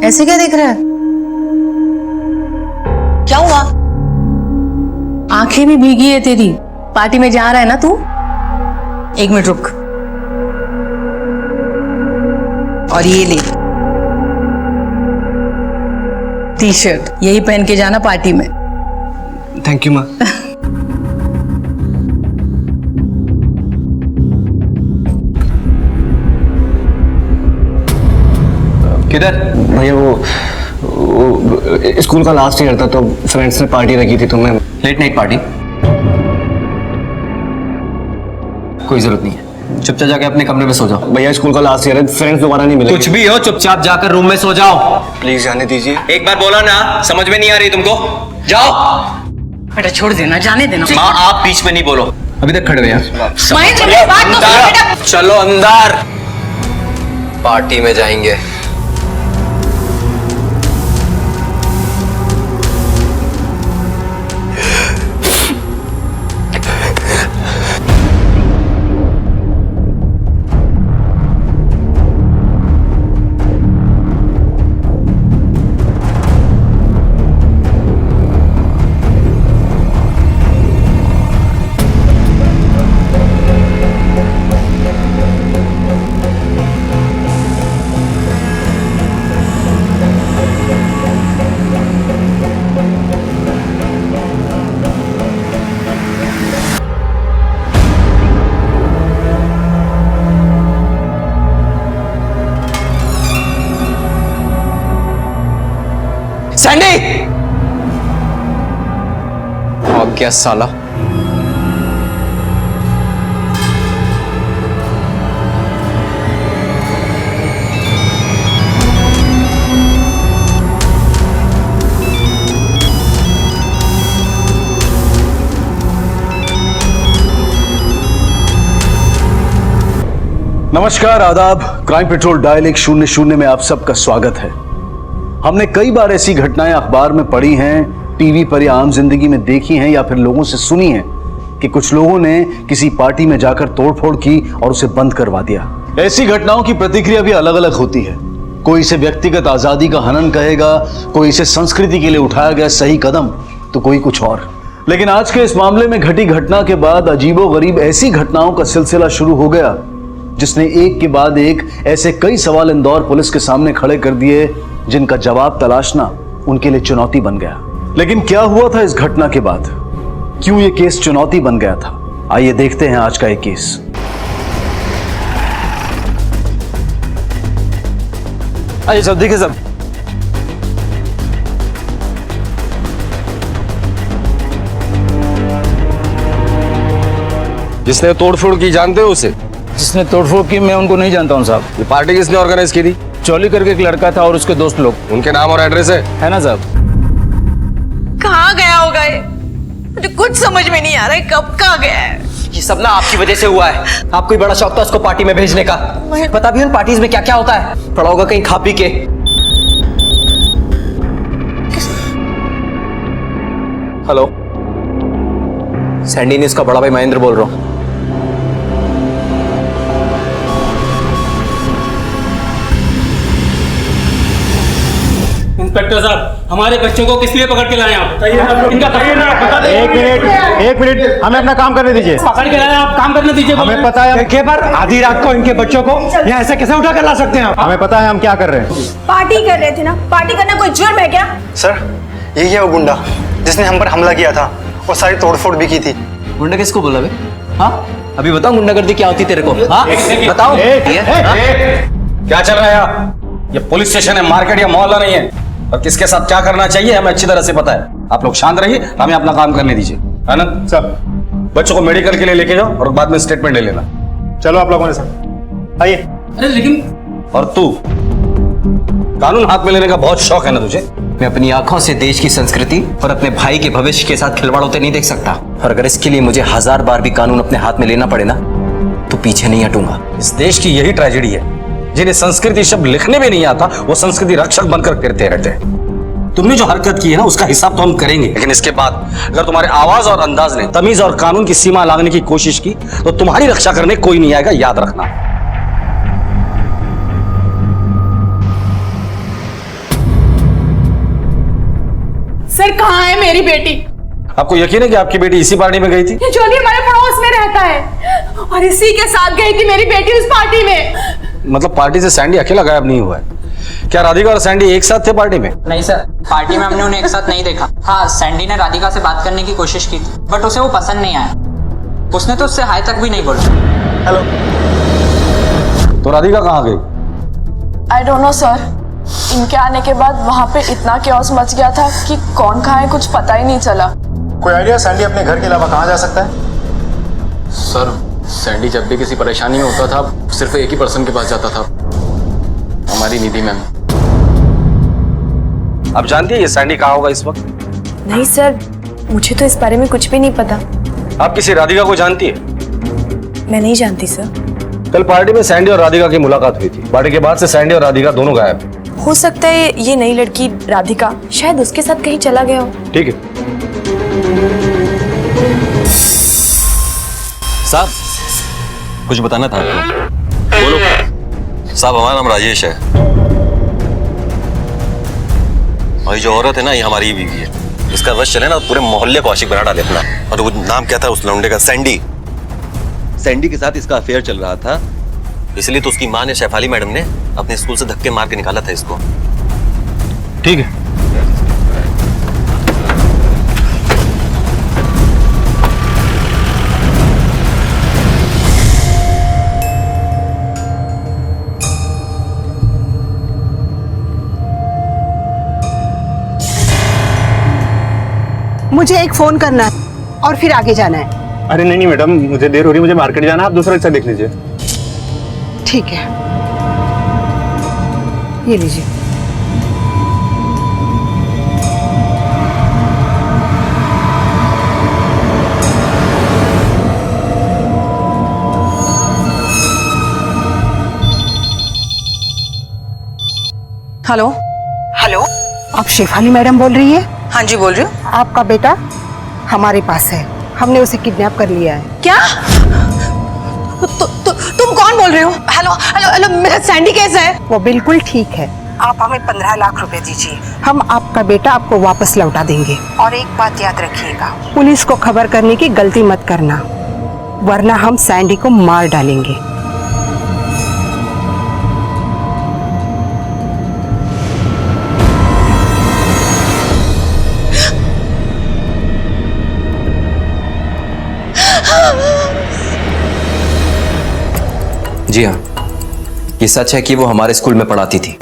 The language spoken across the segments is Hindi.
ऐसे क्या देख रहा है? क्या हुआ? आंखें भी भीगी है तेरी। पार्टी में जा रहा है ना तू? एक मिनट रुक। और ये ले टी शर्ट, यही पहन के जाना पार्टी में। थैंक यू माँ। किधर भैया? वो स्कूल का लास्ट ईयर था तो फ्रेंड्स ने पार्टी रखी थी तो मैं। Late night party? कोई जरूरत नहीं है, चुपचाप जाके अपने कमरे में सो जाओ। भैया स्कूल का लास्ट ईयर है, फ्रेंड्स दोबारा नहीं मिलेंगे। कुछ भी हो, चुपचाप जाकर रूम में सो जाओ। प्लीज जाने दीजिए। एक बार बोला ना, समझ में नहीं आ रही तुमको? जाओ। बेटा छोड़ देना, जाने देना। माँ आप बीच में नहीं बोलो, अभी तक खड़े हुए हैं। महेंद्र मेरी बात तो सुनो बेटा। चलो अंदर, पार्टी में जाएंगे। सैंडी! भाग गया साला। नमस्कार, आदाब। क्राइम पेट्रोल डायल 100 में आप सबका स्वागत है। हमने कई बार ऐसी घटनाएं अखबार में पढ़ी हैं, टीवी पर या आम जिंदगी में देखी हैं या फिर लोगों से सुनी हैं कि कुछ लोगों ने किसी पार्टी में जाकर तोड़फोड़ की और उसे बंद करवा दिया। ऐसी घटनाओं की प्रतिक्रिया भी अलग अलग होती है। कोई इसे व्यक्तिगत आजादी का हनन कहेगा, कोई इसे संस्कृति के लिए उठाया गया सही कदम, तो कोई कुछ और। लेकिन आज के इस मामले में घटी घटना के बाद अजीबोगरीब ऐसी घटनाओं का सिलसिला शुरू हो गया जिसने एक के बाद एक ऐसे कई सवाल इंदौर पुलिस के सामने खड़े कर दिए जिनका जवाब तलाशना उनके लिए चुनौती बन गया। लेकिन क्या हुआ था इस घटना के बाद? क्यों यह केस चुनौती बन गया था? आइए देखते हैं आज का एक केस। आइए सब देखिए सब। जिसने तोड़फोड़ की जानते हो उसे? जिसने तोड़फोड़ की मैं उनको नहीं जानता हूँ साहब। ये पार्टी किसने ऑर्गेनाइज की थी? चौली करके एक लड़का था और उसके दोस्त लोग। उनके नाम और एड्रेस है ना साहब? कहाँ गया होगा ये? मुझे कुछ समझ में नहीं आ रहा है, कब कहाँ गया है? ये सब ना आपकी वजह से हुआ है। आपको ही बड़ा शौक था उसको पार्टी में भेजने का। पता भी उन पार्टीज में क्या क्या होता है। पड़ा होगा कहीं खा पी के। हेलो, सैंडी न्यूज़ का बड़ा भाई महेंद्र बोल रहा हूँ। इंस्पेक्टर साहब, हमारे बच्चों को किस लिए पकड़ के लाए आप? इनका बता दें। एक मिनट, हमें अपना काम करने दीजिए। पकड़ के लाए आप, काम करने दीजिए। हमें पता है के पर आधी रात को इनके बच्चों को यहाँ ऐसे कैसे उठा कर ला सकते हैं आप? हमें पता है हम क्या कर रहे हैं। पार्टी कर रहे थे ना। पार्टी करना कोई जुर्म है क्या? सर, यही है वो गुंडा जिसने हम पर हमला किया था और सारी तोड़फोड़ भी की थी। गुंडा किसको बोला बे? हाँ, अभी बताओ गुंडागर्दी क्या होती तेरे को? हाँ बताओ। क्या चल रहा है यहाँ? ये पुलिस स्टेशन है, मार्केट या मोहल्ला नहीं है। और किसके साथ क्या करना चाहिए हमें अच्छी तरह से पता है। आप लोग शांत रहिए, हमें अपना काम करने दीजिए। आनंद सर, बच्चों को मेडिकल के लिए लेके जाओ और बाद में स्टेटमेंट ले लेना। चलो आप लोगों ने सर आइए। अरे लेकिन और तू, कानून हाथ में लेने का बहुत शौक है ना तुझे? मैं अपनी आंखों से देश की संस्कृति और अपने भाई के भविष्य के साथ खिलवाड़ होते नहीं देख सकता। और अगर इसके लिए मुझे 1000 बार भी कानून अपने हाथ में लेना पड़े ना, तो पीछे नहीं हटूंगा। इस देश की यही ट्रेजेडी है, जिन्हें संस्कृति शब्द लिखने भी नहीं आता वो संस्कृति रक्षक बनकर फिरते रहते हैं। तुमने जो हरकत की है ना उसका हिसाब तो हम करेंगे, लेकिन इसके बाद अगर तुम्हारे आवाज और अंदाज ने तमीज और कानून की सीमा लांघने की कोशिश की तो तुम्हारी रक्षा करने कोई नहीं आएगा, याद रखना। सर कहाँ है मेरी बेटी? आपको यकीन है कि आपकी बेटी इसी पार्टी में गई थी? ये जोली हमारे पड़ोस में रहता है और इसी के साथ गई थी मेरी बेटी उस पार्टी में। मतलब पार्टी से सैंडी अकेला गायब नहीं हुआ है? क्या राधिका और सैंडी एक साथ थे पार्टी में? नहीं सर, पार्टी में हमने उन्हें एक साथ नहीं देखा। हाँ, सैंडी ने राधिका से बात करने की कोशिश की थी, बट उसे वो पसंद नहीं आया। उसने तो उससे हाय तक भी नहीं बोला। हेलो। तो राधिका कहाँ गई? I don't know sir. इनके आने के बाद वहाँ पे इतना क्योस मच गया था कि कौन कहाँ है कुछ पता ही नहीं चला। कोई आइडिया सैंडी अपने घर के अलावा कहाँ जा सकता है? सर, सैंडी जब भी किसी परेशानी में होता था सिर्फ एक ही पर्सन के पास जाता था, हमारी निधि मैम। आप जानती है ये सैंडी कहाँ होगा इस वक्त? नहीं सर, मुझे तो इस बारे में कुछ भी नहीं पता। आप किसी राधिका को जानती है? मैं नहीं जानती सर। कल पार्टी में सैंडी और राधिका की मुलाकात हुई थी। पार्टी के बाद से सैंडी और राधिका दोनों गायब हैं। हो सकता है ये नई लड़की राधिका शायद उसके साथ कहीं चला गया हो। ठीक है। साहब, कुछ बताना था आपको। बोलो। साहब, हमारा नाम राजेश है और ये जो औरत है ना, ये हमारी बीवी है। इसका वश चले ना पूरे मोहल्ले को आशिक बना डाले अपना। और वो नाम क्या था उस लौंडे का? सैंडी। सैंडी के साथ इसका अफेयर चल रहा था, इसलिए तो उसकी माँ ने, शेफाली मैडम ने, अपने स्कूल से धक्के मार के निकाला था इसको। ठीक है। मुझे एक फोन करना है और फिर आगे जाना है। अरे नहीं मैडम, मुझे देर हो रही है, मुझे मार्केट जाना है, आप दूसरा रिक्शा देख लीजिए। ठीक है, ये लीजिए। हेलो। हेलो, आप शेफाली मैडम बोल रही है? हाँ जी, बोल रही हूँ। आपका बेटा हमारे पास है, हमने उसे किडनैप कर लिया है। क्या? तुम कौन बोल रहे हो? हेलो हेलो हेलो, मेरा सैंडी कैसा है? वो बिल्कुल ठीक है। आप हमें 15 लाख रुपए दीजिए, हम आपका बेटा आपको वापस लौटा देंगे। और एक बात याद रखिएगा, पुलिस को खबर करने की गलती मत करना, वरना हम सैंडी को मार डालेंगे। जी हाँ, ये सच है कि वो हमारे स्कूल में पढ़ाती थी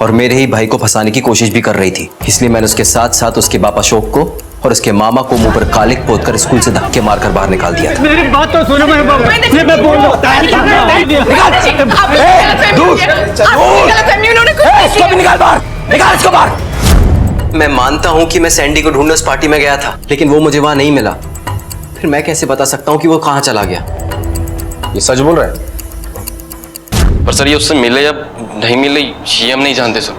और मेरे ही भाई को फंसाने की कोशिश भी कर रही थी। इसलिए मैंने उसके साथ साथ उसके बाप अशोक को और उसके मामा को मुंह पर कालिक पोतकर स्कूल से धक्के मारकर बाहर निकाल दिया था। मेरी बात तो सुनो, मैं बोल रहा मैं मानता हूँ कि मैं सैंडी को ढूंढने उस पार्टी में गया था, लेकिन वो मुझे वहां नहीं मिला। फिर मैं कैसे बता सकता हूँ कि वो कहाँ चला गया? ये सच बोल रहा है? पर सर, ये उससे मिले या नहीं मिले ये हम नहीं जानते सर।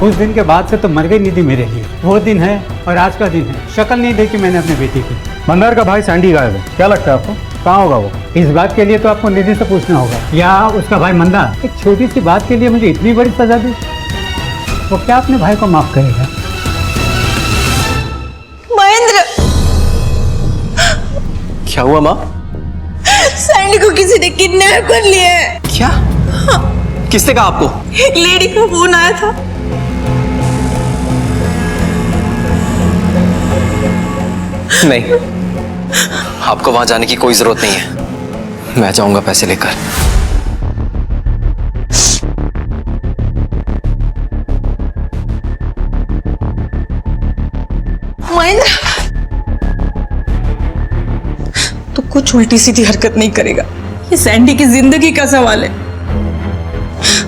उस दिन के बाद से तो मर गई निधि मेरे लिए। वो दिन है और आज का दिन है। शक्ल नहीं देखी मैंने अपने बेटी की। मंदार का भाई सैंडी गायब है, क्या लगता है आपको? कहाँ होगा वो? इस बात के लिए तो आपको निधि से पूछना होगा, या उसका भाई मंदार। एक छोटी सी बात के लिए मुझे इतनी बड़ी सजा दी, वो क्या अपने भाई को माफ करेगा? महेंद्र, क्या हुआ माँ? सैंडी को किसी ने किडनैप कर लिया है। क्या? किसने कहा आपको? एक लेडी का फोन आया था। नहीं, आपको वहां जाने की कोई जरूरत नहीं है। मैं जाऊंगा पैसे लेकर। महेंद्र, तू कुछ उल्टी सीधी हरकत नहीं करेगा। ये सैंडी की जिंदगी का सवाल है।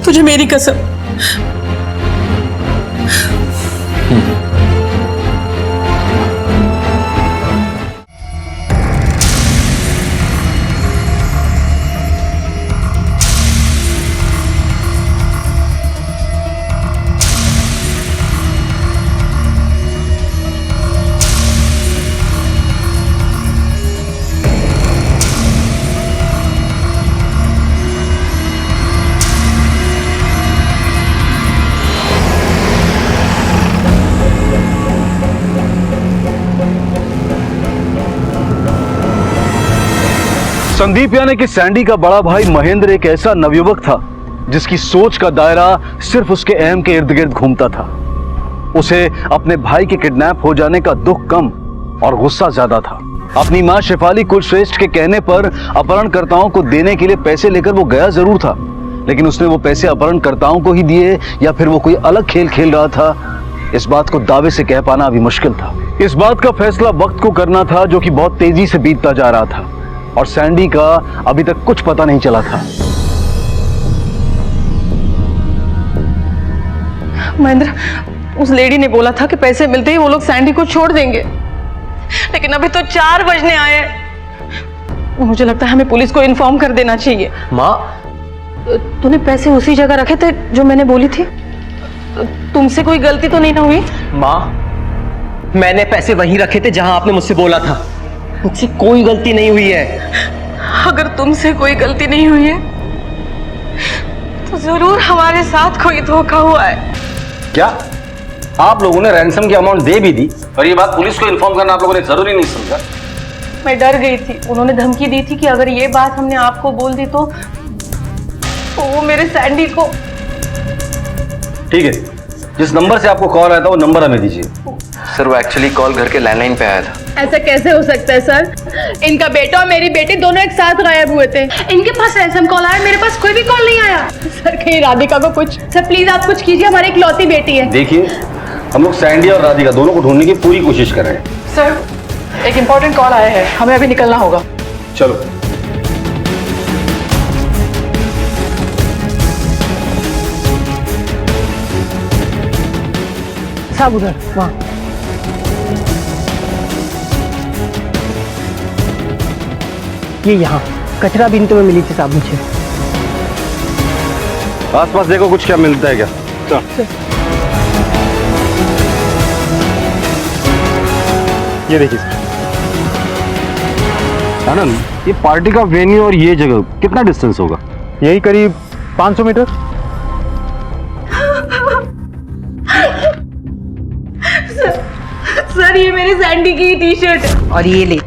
तुझे मेरी कसम। संदीप यानी कि सैंडी का बड़ा भाई महेंद्र एक ऐसा नवयुवक था जिसकी सोच का दायरा सिर्फ उसके अहम के इर्द गिर्द घूमता था। उसे अपने भाई के किडनैप हो जाने का दुख कम और गुस्सा ज्यादा था। अपनी मां शेफाली कुलश्रेष्ठ के कहने पर अपहरणकर्ताओं को देने के लिए पैसे लेकर वो गया जरूर था, लेकिन उसने वो पैसे अपहरणकर्ताओं को ही दिए या फिर वो कोई अलग खेल खेल रहा था, इस बात को दावे से कह पाना अभी मुश्किल था। इस बात का फैसला वक्त को करना था जो कि बहुत तेजी से बीतता जा रहा था और सैंडी का अभी तक कुछ पता नहीं चला था। महेंद्र, उस लेडी ने बोला था कि पैसे मिलते ही वो लोग सैंडी को छोड़ देंगे, लेकिन अभी तो 4 बजने आए हैं। मुझे लगता है हमें पुलिस को इन्फॉर्म कर देना चाहिए। माँ, तूने पैसे उसी जगह रखे थे जो मैंने बोली थी? तुमसे कोई गलती तो नहीं ना हुई? माँ, मैंने पैसे वहीं रखे थे जहां आपने मुझसे बोला था। मुझसे कोई गलती नहीं हुई है। अगर तुमसे कोई गलती नहीं हुई है तो जरूर हमारे साथ कोई धोखा हुआ है। क्या आप लोगों ने रैंसम की अमाउंट दे भी दी और ये बात पुलिस को इन्फॉर्म करना आप लोगों ने जरूरी नहीं समझा? मैं डर गई थी। उन्होंने धमकी दी थी कि अगर ये बात हमने आपको बोल दी तो वो मेरे सैंडी को। ठीक है, जिस नंबर से आपको कॉल आया था वो नंबर हमें दीजिए। सर, वो एक्चुअली कॉल घर के लैंडलाइन पे आया था। ऐसा कैसे हो सकता है सर? इनका बेटा और मेरी बेटी दोनों एक साथ गायब हुए थे। इनके पास रैंसम कॉल आया, मेरे पास कोई भी कॉल नहीं आया। सर, कहीं राधिका को कुछ। सर प्लीज आप कुछ कीजिए, हमारी इकलौती बेटी है। देखिए, हम लोग सैंडी और राधिका दोनों को ढूंढने की पूरी कोशिश कर रहे हैं। सर, एक इम्पोर्टेंट कॉल आया है, हमें अभी निकलना होगा। चलो। साहब उधर वहाँ। ये यहाँ कचरा बिनते में मिली थी साहब मुझे। आसपास देखो कुछ क्या मिलता है क्या? चल। ये देखिए आनंद, ये पार्टी का वेन्यू और ये जगह कितना डिस्टेंस होगा? यही करीब 500 मीटर। सर, ये मेरी सैंडी की टी शर्ट है। और ये ले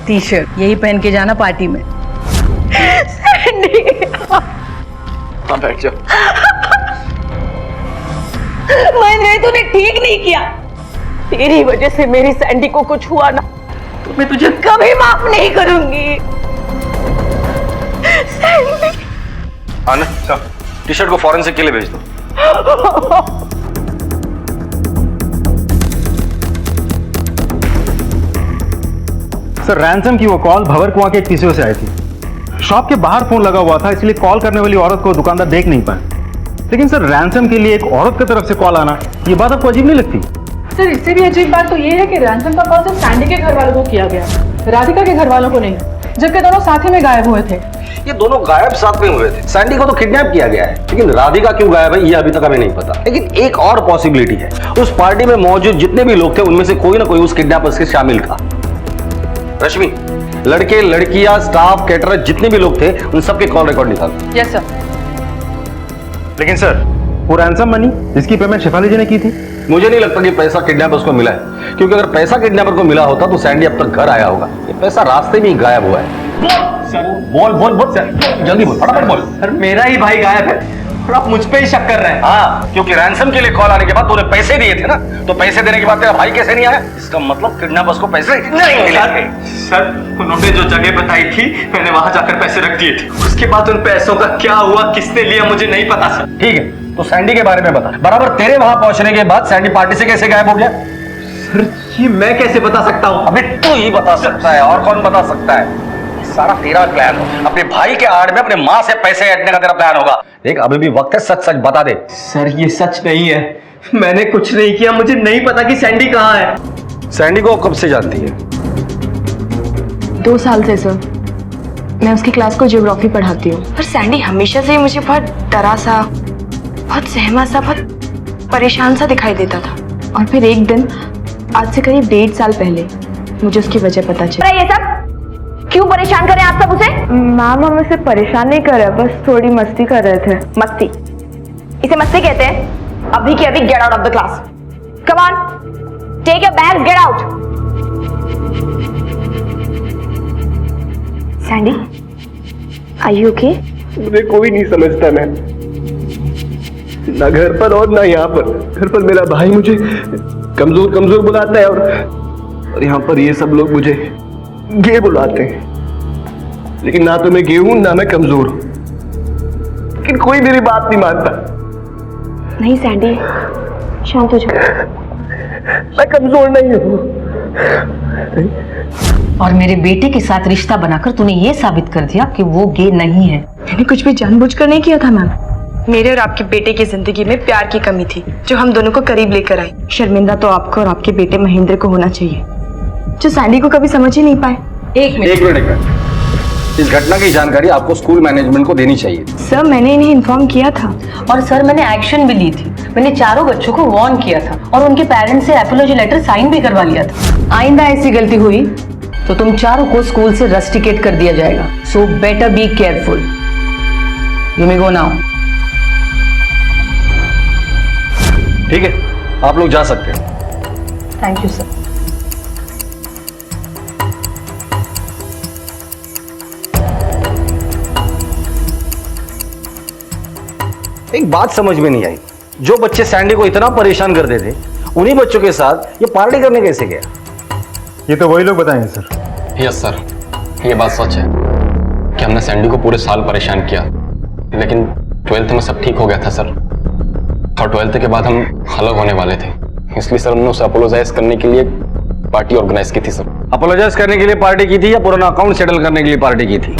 टी शर्ट, यही पहन के जाना पार्टी में। सैंडी, हाँ बैठ जाओ। महेंद्र, तूने ठीक नहीं किया। तेरी वजह से मेरी सैंडी को कुछ हुआ ना तो मैं तुझे कभी माफ नहीं करूंगी। सैंडी। आनंद, चल टी शर्ट को फॉरेंसिक के लिए भेज दो। सर, रैंसम की वो कॉल भवर कुआं के एक पीसीओ से आई थी। शॉप के बाहर फोन लगा हुआ था, इसलिए कॉल करने वाली औरत को दुकानदार देख नहीं पाए। लेकिन सर, रैंसम के लिए एक औरत की तरफ से कॉल आना, ये बात आपको अजीब नहीं लगती? सर, इससे भी अजीब बात तो ये है कि रैंसम का कॉल सिर्फ सैंडी के घर वालों को किया गया, राधिका के घर वालों को नहीं, जबकि दोनों साथ ही में गायब हुए थे। ये दोनों गायब साथ में हुए थे। सैंडी को तो किडनैप किया गया है, लेकिन राधिका क्यों गायब है ये अभी तक हमें नहीं पता। लेकिन एक और पॉसिबिलिटी है, उस पार्टी में मौजूद जितने भी लोग थे उनमें से कोई ना कोई उस किडनैपर्स के शामिल था। रश्मि, लड़के लड़कियां स्टाफ कैटरर जितने भी लोग थे उन सबके कॉल रिकॉर्ड निकालो। Yes sir. लेकिन सर, वो रैंसम मनी जिसकी पेमेंट शेफाली जी ने की थी, मुझे नहीं लगता कि पैसा किडनैपर्स को मिला है, क्योंकि अगर पैसा किडनैपर को मिला होता तो सैंडी अब तक घर आया होगा। ये पैसा रास्ते में ही गायब हुआ है। बोल बोल बोल, जल्दी बोल, फटाफट बोल। सर, मेरा ही भाई गायब है और आप मुझ पे ही शक कर रहे हैं। हाँ, क्योंकि रैंसम के लिए कॉल आने के बाद तूने पैसे दिए थे ना, तो पैसे देने के बाद तेरा भाई कैसे नहीं आया? इसका मतलब किडनैपर्स को पैसे नहीं मिले। सर, उन्होंने जो जगह बताई थी मैंने वहां जाकर पैसे रख दिए थे। उसके बाद उन पैसों का क्या हुआ, किसने लिया, मुझे नहीं पता सर। ठीक है, तो सैंडी के बारे में बता। बराबर तेरे वहां पहुंचने के बाद सैंडी पार्टी से कैसे गायब हो गया? सर, ये मैं कैसे बता सकता हूँ? अबे तू ही बता सकता है, और कौन बता सकता है? सारा तेरा प्लान हो। अपने भाई के आड़ में अपने माँ से पैसे ऐंठने का तेरा प्लान होगा। देख, अभी भी वक्त है, सच सच बता दे। सर, ये सच नहीं है, मैंने कुछ नहीं किया। मुझे नहीं पता कि सैंडी कहाँ है। सैंडी को कब से जानती है? 2 साल से सर। मैं उसकी क्लास को ज्योग्राफी पढ़ाती हूँ। पर सैंडी हमेशा से मुझे बहुत डरा सा, बहुत सहमा सा, बहुत परेशान सा दिखाई देता था। और फिर एक दिन, आज से करीब 1.5 साल पहले, मुझे उसकी वजह पता चली। ये सब क्यों परेशान कर रहे हैं आप सब उसे? मैम, हम उसे परेशान नहीं कर रहे, बस थोड़ी मस्ती कर रहे थे। मस्ती? इसे मस्ती कहते हैं? अभी के अभी get out of the class. Come on, take your bag, get out. Sandy, Are you okay? मुझे कोई नहीं समझता मैं, ना घर पर और ना यहाँ पर। घर पर मेरा भाई मुझे कमजोर कमजोर बुलाता है और यहाँ पर ये सब लोग मुझे गे बुलाते हैं। लेकिन ना तो मैं गे हूं ना मैं कमजोर हूं, लेकिन कोई मेरी बात नहीं मानता। नहीं सैंडी, शांत हो जाओ। मैं कमजोर नहीं हूं। और मेरे बेटे के साथ रिश्ता बनाकर तूने ये साबित कर दिया कि वो गे नहीं है। मैंने कुछ भी जानबूझकर नहीं किया था मैम। मेरे और आपके बेटे की जिंदगी में प्यार की कमी थी जो हम दोनों को करीब लेकर आई। शर्मिंदा तो आपको और आपके बेटे महेंद्र को होना चाहिए, जो सैंडी को कभी समझ ही नहीं पाए। एक मिनट। इस घटना की जानकारी आपको स्कूल मैनेजमेंट को देनी चाहिए। सर मैंने इन्हें इन्फॉर्म किया था और सर मैंने एक्शन भी ली थी। मैंने चारों बच्चों को वार्न किया था और उनके पेरेंट्स से एपोलॉजी लेटर साइन भी करवा लिया था। आइंदा ऐसी गलती हुई तो तुम चारों को स्कूल से रस्टिकेट कर दिया जाएगा। So better be careful. You may go now. ठीक है, आप लोग जा सकते हैं। Thank you sir. एक बात समझ में नहीं आई, जो बच्चे सैंडी को इतना परेशान करते थे उन्हीं बच्चों के साथ ये पार्टी करने कैसे गया? ये तो वही लोग बताएंगे सर। यस सर, ये बात सच है कि हमने सैंडी को पूरे साल परेशान किया, लेकिन 12th में सब ठीक हो गया था सर। और 12th के बाद हम अलग होने वाले थे, इसलिए सर हमने उसे अपोलोजाइज करने के लिए पार्टी ऑर्गेनाइज की थी सर। अपोलोजाइज करने के लिए पार्टी की थी या पुराना अकाउंट सेटल करने के लिए पार्टी की थी?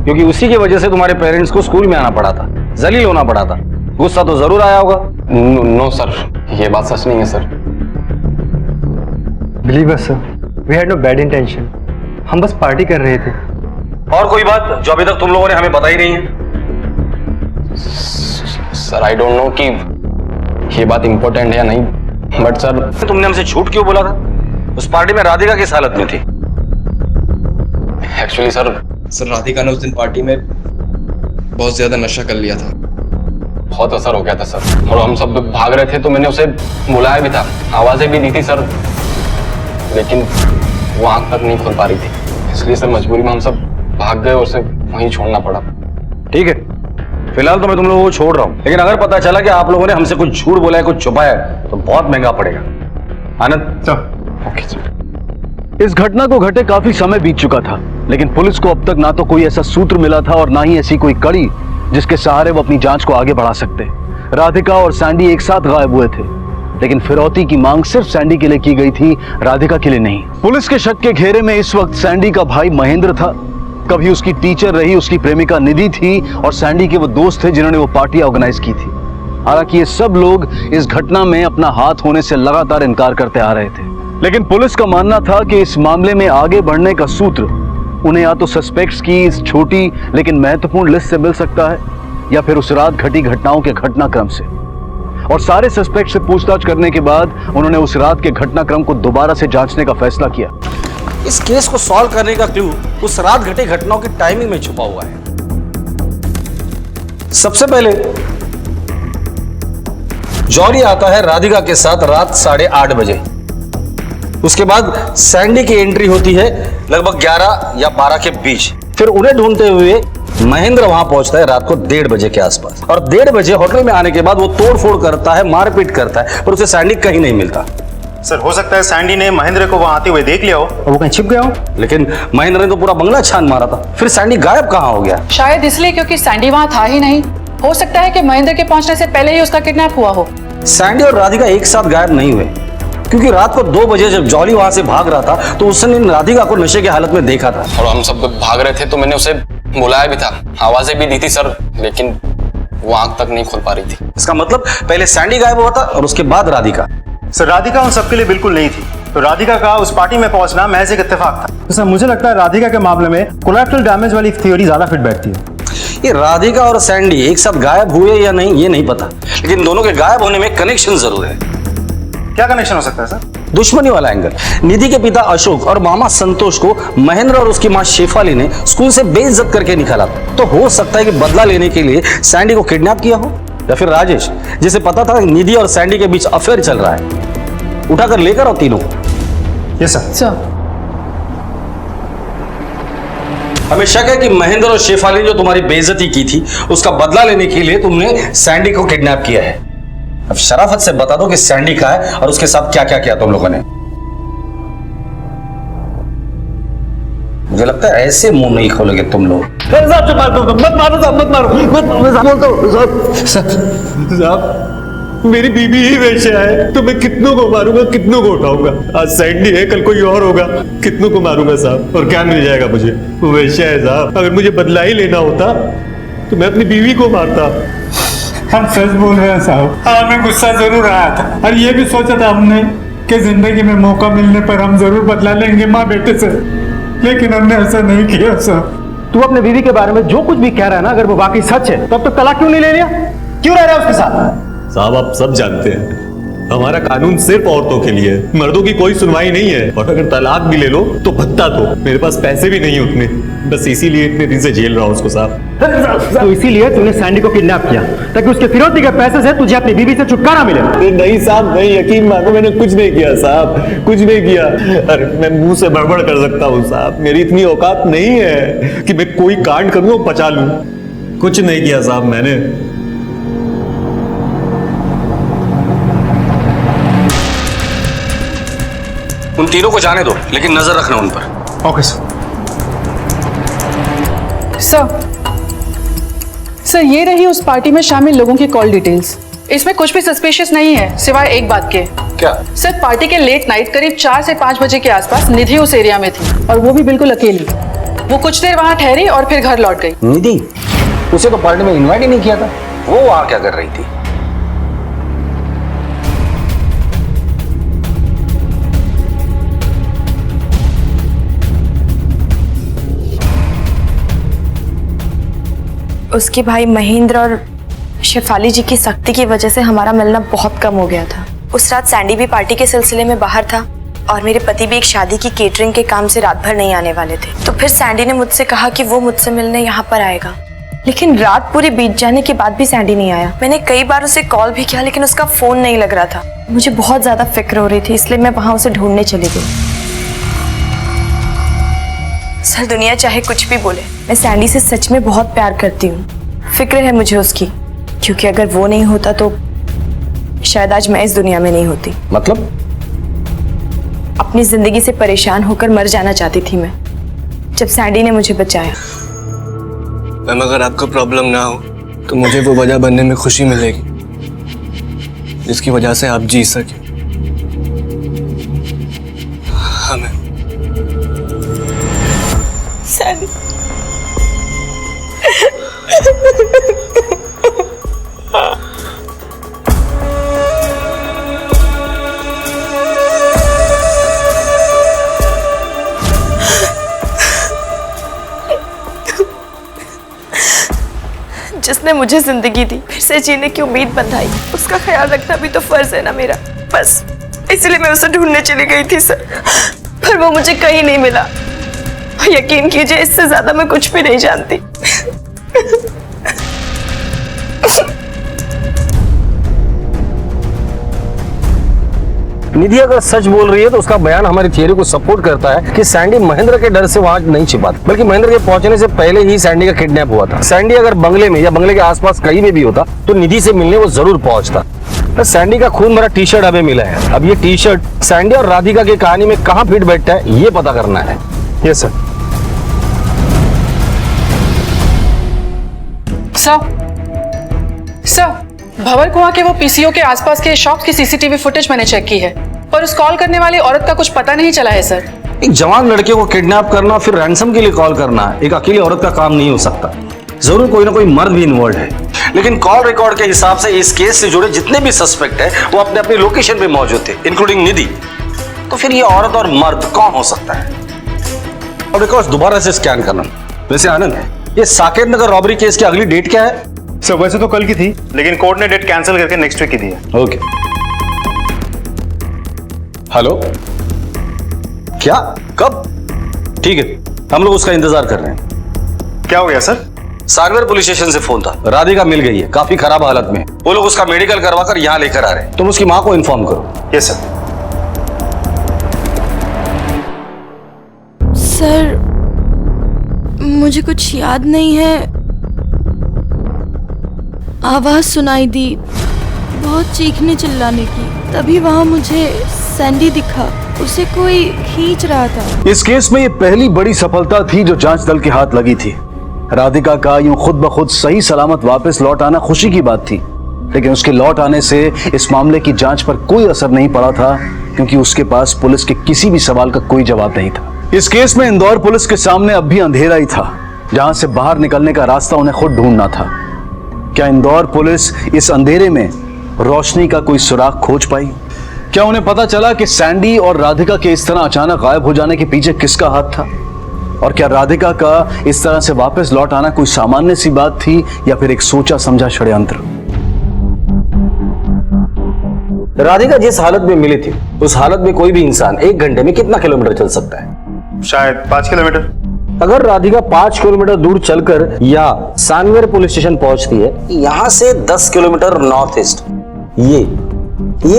क्योंकि उसी की वजह से तुम्हारे पेरेंट्स को स्कूल में आना पड़ा था, जलील होना पड़ा था। गुस्सा तो जरूर आया होगा। नो सर, ये बात सच नहीं है sir. Believe us sir, we had no bad intention. हम बस पार्टी कर रहे थे। और कोई बात जो अभी तक तुम लोगों ने हमें बताई नहीं है? सर आई डोंट नो कि ये बात इंपॉर्टेंट है या नहीं, बट सर तुमने हमसे झूठ क्यों बोला था? उस पार्टी में राधिका किस हालत में थी? एक्चुअली सर राधिका ने उस दिन पार्टी में बहुत ज्यादा नशा कर लिया था। बहुत असर हो गया था सर, और हम सब भाग रहे थे तो मैंने उसे बुलाया भी था, आवाजें भी दी थी सर, लेकिन वो आंख तक नहीं खोल पा रही थी। इसलिए सर मजबूरी में हम सब भाग गए और उसे वहीं छोड़ना पड़ा। ठीक है, फिलहाल तो मैं तुम लोगों को छोड़ रहा हूं, लेकिन अगर पता चला कि आप लोगों ने हमसे कुछ झूठ बोला है, कुछ छुपाया है, तो बहुत महंगा पड़ेगा। आनंद सर। Okay sir. इस घटना को घटे काफी समय बीत चुका था, लेकिन पुलिस को अब तक ना तो कोई ऐसा सूत्र मिला था और ना ही ऐसी कोई कड़ी जिसके सहारे वो अपनी जांच को आगे बढ़ा सकते। राधिका और सैंडी एक साथ गायब हुए थे, लेकिन फिरौती की मांग सिर्फ सैंडी के लिए की गई थी, राधिका के लिए नहीं। पुलिस के शक के घेरे में इस वक्त सैंडी का भाई महेंद्र था। कभी उसकी टीचर रही उसकी प्रेमिका निधि थी, और सैंडी के वो दोस्त थे जिन्होंने वो पार्टी ऑर्गेनाइज की थी। हालांकि ये सब लोग इस घटना में अपना हाथ होने से लगातार इनकार करते आ रहे थे, लेकिन पुलिस का मानना था कि इस मामले में आगे बढ़ने का सूत्र उन्हें या तो सस्पेक्ट्स की इस छोटी लेकिन महत्वपूर्ण लिस्ट से मिल सकता है, या फिर उस रात घटी घटनाओं के घटनाक्रम से। और सारे सस्पेक्ट से पूछताछ करने के बाद उन्होंने उस रात के घटनाक्रम को दोबारा से जांचने का फैसला किया। इस केस को सॉल्व करने का क्लू उस रात घटी घटनाओं की टाइमिंग में छुपा हुआ है। सबसे पहले जॉली आता है राधिका के साथ रात 8:30 बजे। उसके बाद सैंडी की एंट्री होती है लगभग 11 या 12 के बीच। फिर उन्हें ढूंढते हुए महेंद्र वहां पहुंचता है रात को 1:30 बजे के आसपास, और 1:30 बजे होटल में आने के बाद वो तोड़फोड़ करता है, मारपीट करता है, पर उसे सैंडी कहीं नहीं मिलता। सर हो सकता है सैंडी ने महेंद्र को वहां आते हुए देख लिया हो और वो कहीं छिप गया हो। लेकिन महेंद्र ने तो पूरा बंगला छान मारा था, फिर सैंडी गायब कहां हो गया? शायद इसलिए क्योंकि सैंडी वहां था ही नहीं। हो सकता है कि महेंद्र के पहुंचने से पहले ही उसका किडनैप हुआ हो। सैंडी और राधिका एक साथ गायब नहीं हुए, क्योंकि रात को 2 बजे जब जॉली वहां से भाग रहा था तो उसने राधिका को नशे की हालत में देखा था। और हम सब भाग रहे थे तो मैंने उसे बुलाया भी था, आवाजें भी दी थी सर, लेकिन वो आंख तक नहीं खोल पा रही थी। इसका मतलब पहले सैंडी गायब हुआ था और उसके बाद राधिका। सर राधिका उन सबके लिए बिल्कुल नहीं थी, तो राधिका का उस पार्टी में पहुंचना महज एक इत्तेफाक था। तो सर मुझे लगता है राधिका के मामले में कोलैटरल डैमेज वाली थ्योरी ज्यादा फिट बैठती है। ये राधिका और सैंडी एक साथ गायब हुए या नहीं ये नहीं पता, लेकिन दोनों के गायब होने में कनेक्शन जरूर है। क्या कनेक्शन हो सकता है सर? दुश्मनी वाला एंगल। निधि के पिता अशोक और मामा संतोष को महेंद्र और उसकी मां शेफाली ने स्कूल से बेइज्जत करके निकाला, तो हो सकता है कि बदला लेने के लिए सैंडी को किडनैप किया हो, या फिर राजेश जिसे पता था निधि और सैंडी के बीच अफेयर चल रहा है, उठाकर लेकर आओ तीनों। Yes sir. हमें शक है कि महेंद्र और शेफाली जो तुम्हारी बेइज्जती की थी उसका बदला लेने के लिए तुमने सैंडी को किडनैप किया है। अब शराफत से बता दो कि सैंडी कहाँ है और उसके साथ क्या क्या किया तुम लोगों ने। मुझे लगता है ऐसे मुंह नहीं खोलोगे तुम लोग। साहब से बात करो, मत मारो साहब, मत मारो, मत बोलता हूँ साहब। मेरी बीवी ही वैश्या है तो मैं कितनों को मारूंगा, कितनों को उठाऊंगा। आज सैंडी है, कल कोई और होगा, कितनों को मारूंगा साहब। और क्या मिल जाएगा मुझे? वो वैश्या है साहब। अगर मुझे बदला ही लेना होता तो मैं अपनी बीवी को मारता। हम सच बोल रहे हैं साहब। हमें गुस्सा जरूर आया था और ये भी सोचा था हमने कि जिंदगी में मौका मिलने पर हम जरूर बदला लेंगे माँ बेटे से, लेकिन हमने ऐसा नहीं किया साहब। तू अपने बीवी के बारे में जो कुछ भी कह रहा है ना, अगर वो वाकई सच है तब तो तलाक क्यों नहीं ले लिया? क्यों रह रहा है उसके साथ? साहब आप सब जानते हैं हमारा कानून सिर्फ औरतों के लिए है, मर्दों की कोई सुनवाई नहीं है। और अगर तलाक भी ले लो तो भत्ता दो। मेरे पास पैसे भी नहीं उतने, बस इसीलिए इतने दिन से जेल रहा हूं उसको साहब। तो इसीलिए तूने सैंडी को किडनैप किया ताकि उसके फिरौती के पैसे से तुझे अपनी बीवी से छुटकारा मिले। नहीं साहब नहीं, यकीन मानो मैंने कुछ नहीं किया साहब, कुछ नहीं किया। अरे मैं मुंह से बड़बड़ कर सकता हूँ साहब, मेरी इतनी औकात नहीं है कि मैं कोई कांड करूँ और बचा लूं। कुछ नहीं किया साहब मैंने। उन तीनों को जाने दो, लेकिन नजर रखना उन पर। Okay sir. सर ये रही उस पार्टी में शामिल लोगों की कॉल डिटेल्स। इसमें कुछ भी सस्पिशियस नहीं है सिवाय एक बात के। क्या? सर पार्टी के लेट नाइट करीब 4 से 5 बजे के आसपास निधि उस एरिया में थी और वो भी बिल्कुल अकेली। वो कुछ देर वहां ठहरी और फिर घर लौट गई। निधि? उसे तो पार्टी में इनवाइट ही नहीं किया था। वो वहां क्या कर रही थी? उसके भाई महेंद्र और शेफाली जी की सख्ती की वजह से हमारा मिलना बहुत कम हो गया था। उस रात सैंडी भी पार्टी के सिलसिले में बाहर था और मेरे पति भी एक शादी की केटरिंग के काम से रात भर नहीं आने वाले थे। तो फिर सैंडी ने मुझसे कहा कि वो मुझसे मिलने यहाँ पर आएगा, लेकिन रात पूरी बीत जाने के बाद भी सैंडी नहीं आया। मैंने कई बार उसे कॉल भी किया लेकिन उसका फोन नहीं लग रहा था। मुझे बहुत ज्यादा फिक्र हो रही थी, इसलिए मैं वहां उसे ढूंढने चली गई। सर दुनिया चाहे कुछ भी बोले, मैं सैंडी से सच में बहुत प्यार करती हूँ। फिक्र है मुझे उसकी, क्योंकि अगर वो नहीं होता तो शायद आज मैं इस दुनिया में नहीं होती। मतलब? अपनी जिंदगी से परेशान होकर मर जाना चाहती थी मैं, जब सैंडी ने मुझे बचाया। मैम अगर आपको प्रॉब्लम ना हो तो मुझे वो वजह बनने में खुशी मिलेगी जिसकी वजह से आप जी सके। हमें सैंडी जिसने मुझे जिंदगी दी, फिर से जीने की उम्मीद बंधाई, उसका ख्याल रखना भी तो फर्ज है ना मेरा। बस इसलिए मैं उसे ढूंढने चली गई थी सर, पर वो मुझे कहीं नहीं मिला। यकीन कीजिए इससे ज्यादा मैं कुछ भी नहीं जानती। निधि अगर सच बोल रही है तो उसका बयान हमारी थियरी को सपोर्ट करता है कि सैंडी महेंद्र के डर से वहां नहीं छिपा, बल्कि महेंद्र के पहुंचने से पहले ही सैंडी का किडनैप हुआ था। सैंडी अगर बंगले में या बंगले के आसपास कहीं में भी होता तो निधि से मिलने वो जरूर पहुंचता। तो सैंडी का खून भरा टी शर्ट हमें मिला है। अब ये टी शर्ट सैंडी और राधिका की कहानी में कहां फिट बैठता है ये पता करना है। Yes sir. सर भंवर कुआं के वो पीसीओ के आसपास के शॉप की सीसीटीवी फुटेज मैंने चेक की है, पर उस कॉल करने वाली औरत का कुछ पता नहीं चला है सर। एक जवान लड़के को किडनैप करना फिर रैंसम के लिए कॉल करना एक अकेली औरत का काम नहीं हो सकता। जरूर कोई ना कोई मर्द भी इन्वॉल्व है, लेकिन कॉल रिकॉर्ड के हिसाब से इस केस से जुड़े जितने भी सस्पेक्ट है वो अपने अपनी लोकेशन पे मौजूद थे, इंक्लूडिंग निधि। तो फिर ये औरत और मर्द कौन हो सकता है? और रिकॉर्ड दोबारा से स्कैन करना। वैसे आनंद, ये साकेत नगर रॉबरी केस की अगली डेट क्या है? सर वैसे तो कल की थी, लेकिन कोर्ट ने डेट कैंसिल करके नेक्स्ट वीक की दी है। ओके। हेलो, क्या? कब? ठीक है, हम लोग उसका इंतजार कर रहे हैं। क्या हो गया सर? सागवेर पुलिस स्टेशन से फोन था, राधिका मिल गई है, काफी खराब हालत में। वो लोग उसका मेडिकल करवाकर यहाँ लेकर आ रहे हैं। तुम उसकी माँ को इन्फॉर्म करो। Yes sir. सर मुझे कुछ याद नहीं है। आवाज सुनाई दी बहुत चीखने चिल्लाने की, तभी वहाँ मुझे सैंडी दिखा, उसे कोई खींच रहा था। इस केस में ये पहली बड़ी सफलता थी जो जांच दल के हाथ लगी थी। राधिका का यूं खुद ब खुद सही सलामत वापस लौट आना खुशी की बात थी, लेकिन उसके लौट आने से इस मामले की जांच पर कोई असर नहीं पड़ा था, क्योंकि उसके पास पुलिस के किसी भी सवाल का कोई जवाब नहीं था। इस केस में इंदौर पुलिस के सामने अब भी अंधेरा ही था, जहां से बाहर निकलने का रास्ता उन्हें खुद ढूंढना था। क्या इंदौर पुलिस इस अंधेरे में रोशनी का कोई सुराग खोज पाई? क्या उन्हें पता चला कि सैंडी और राधिका के इस तरह अचानक गायब हो जाने के पीछे किसका हाथ था? और क्या राधिका का इस तरह से वापस लौट आना कोई सामान्य सी बात थी या फिर एक सोचा समझा षड्यंत्र? राधिका जिस हालत में मिली थी, उस हालत में कोई भी इंसान 1 घंटे में कितना किलोमीटर चल सकता है? शायद 5 किलोमीटर। अगर राधिका 5 किलोमीटर दूर चलकर या सांगवेर पुलिस स्टेशन पहुंचती है, यहाँ से 10 किलोमीटर नॉर्थ ईस्ट, ये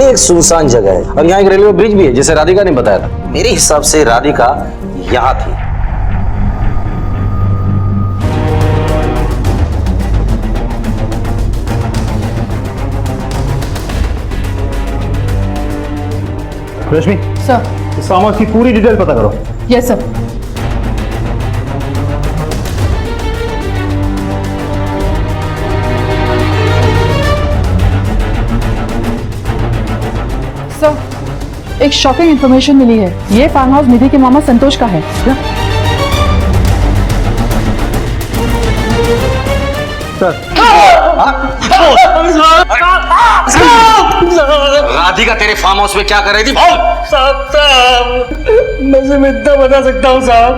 एक सुनसान जगह है और यहाँ एक रेलवे ब्रिज भी है, जैसे राधिका ने बताया था। मेरे हिसाब से राधिका यहाँ थी। रश्मि सर। इस फार्म हाउस की पूरी डिटेल पता करो। Yes sir. सर, एक शॉकिंग इंफॉर्मेशन मिली है। ये फार्म हाउस निधि के मामा संतोष का है। राधिका तेरे फार्म हाउस में क्या कर रही थी? बोल। साहब मैं सिर्फ इतना बता सकता हूँ साहब,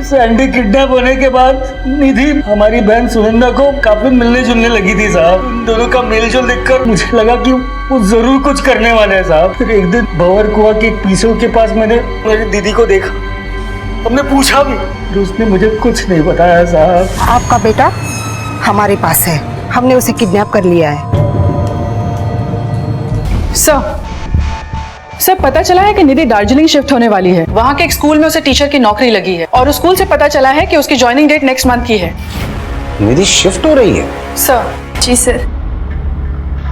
सैंडी किडनैप होने के बाद निधि हमारी बहन सुनंदा को काफी मिलने जुलने लगी थी साहब। इन दोनों का मेलजोल देखकर मुझे लगा कि वो जरूर कुछ करने वाले हैं साहब। फिर एक दिन भंवर कुआ के पीछे के पास मैंने मेरी दीदी को देखा, हमने पूछा भी, तो उसने मुझे कुछ नहीं बताया साहब। आपका बेटा हमारे पास है, हमने उसे किडनैप कर लिया है। सर, पता चला है कि निधि दार्जिलिंग शिफ्ट होने वाली है। वहाँ के एक स्कूल में उसे टीचर की नौकरी लगी है और उस स्कूल से पता चला है कि उसकी ज्वाइनिंग डेट नेक्स्ट मंथ की है। निधि शिफ्ट हो रही है? सर। जी सर,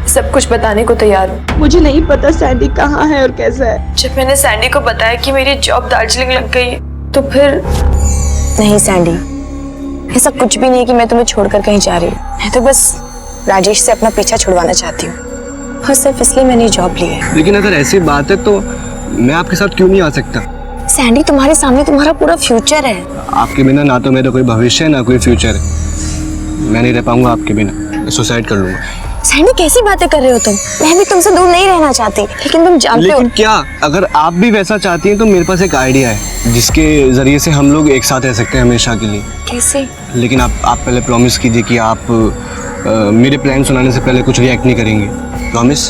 सब कुछ बताने को तैयार हूँ। मुझे नहीं पता सैंडी कहाँ है और कैसा है। जब मैंने सैंडी को बताया कि मेरी जॉब दार्जिलिंग लग गई तो फिर। नहीं सैंडी, ऐसा कुछ भी नहीं कि मैं तुम्हें छोड़कर कहीं जा रही हूँ। मैं तो बस राजेश से अपना पीछा छुड़वाना चाहती हूँ और सिर्फ इसलिए मैंने जॉब ली है। लेकिन अगर ऐसी बात है तो मैं आपके साथ क्यों नहीं आ सकता? सैंडी, तुम्हारे सामने तुम्हारा पूरा फ्यूचर है। आपके बिना ना तो मेरा कोई भविष्य है ना कोई फ्यूचर है। मैं नहीं रह पाऊंगा आपके बिना, मैं सुसाइड कर लूंगा। सैंडी, कैसी बातें कर रहे हो तुम? मैं भी तुमसे दूर नहीं रहना चाहती, लेकिन तुम जानते हो। लेकिन क्या, अगर आप भी वैसा चाहती हैं तो मेरे पास एक आइडिया है जिसके जरिए से हम लोग एक साथ रह सकते हैं हमेशा के लिए। कैसे? लेकिन आप पहले प्रॉमिस कीजिए कि आप मेरे प्लान सुनाने से पहले कुछ रिएक्ट नहीं करेंगे। प्रॉमिस?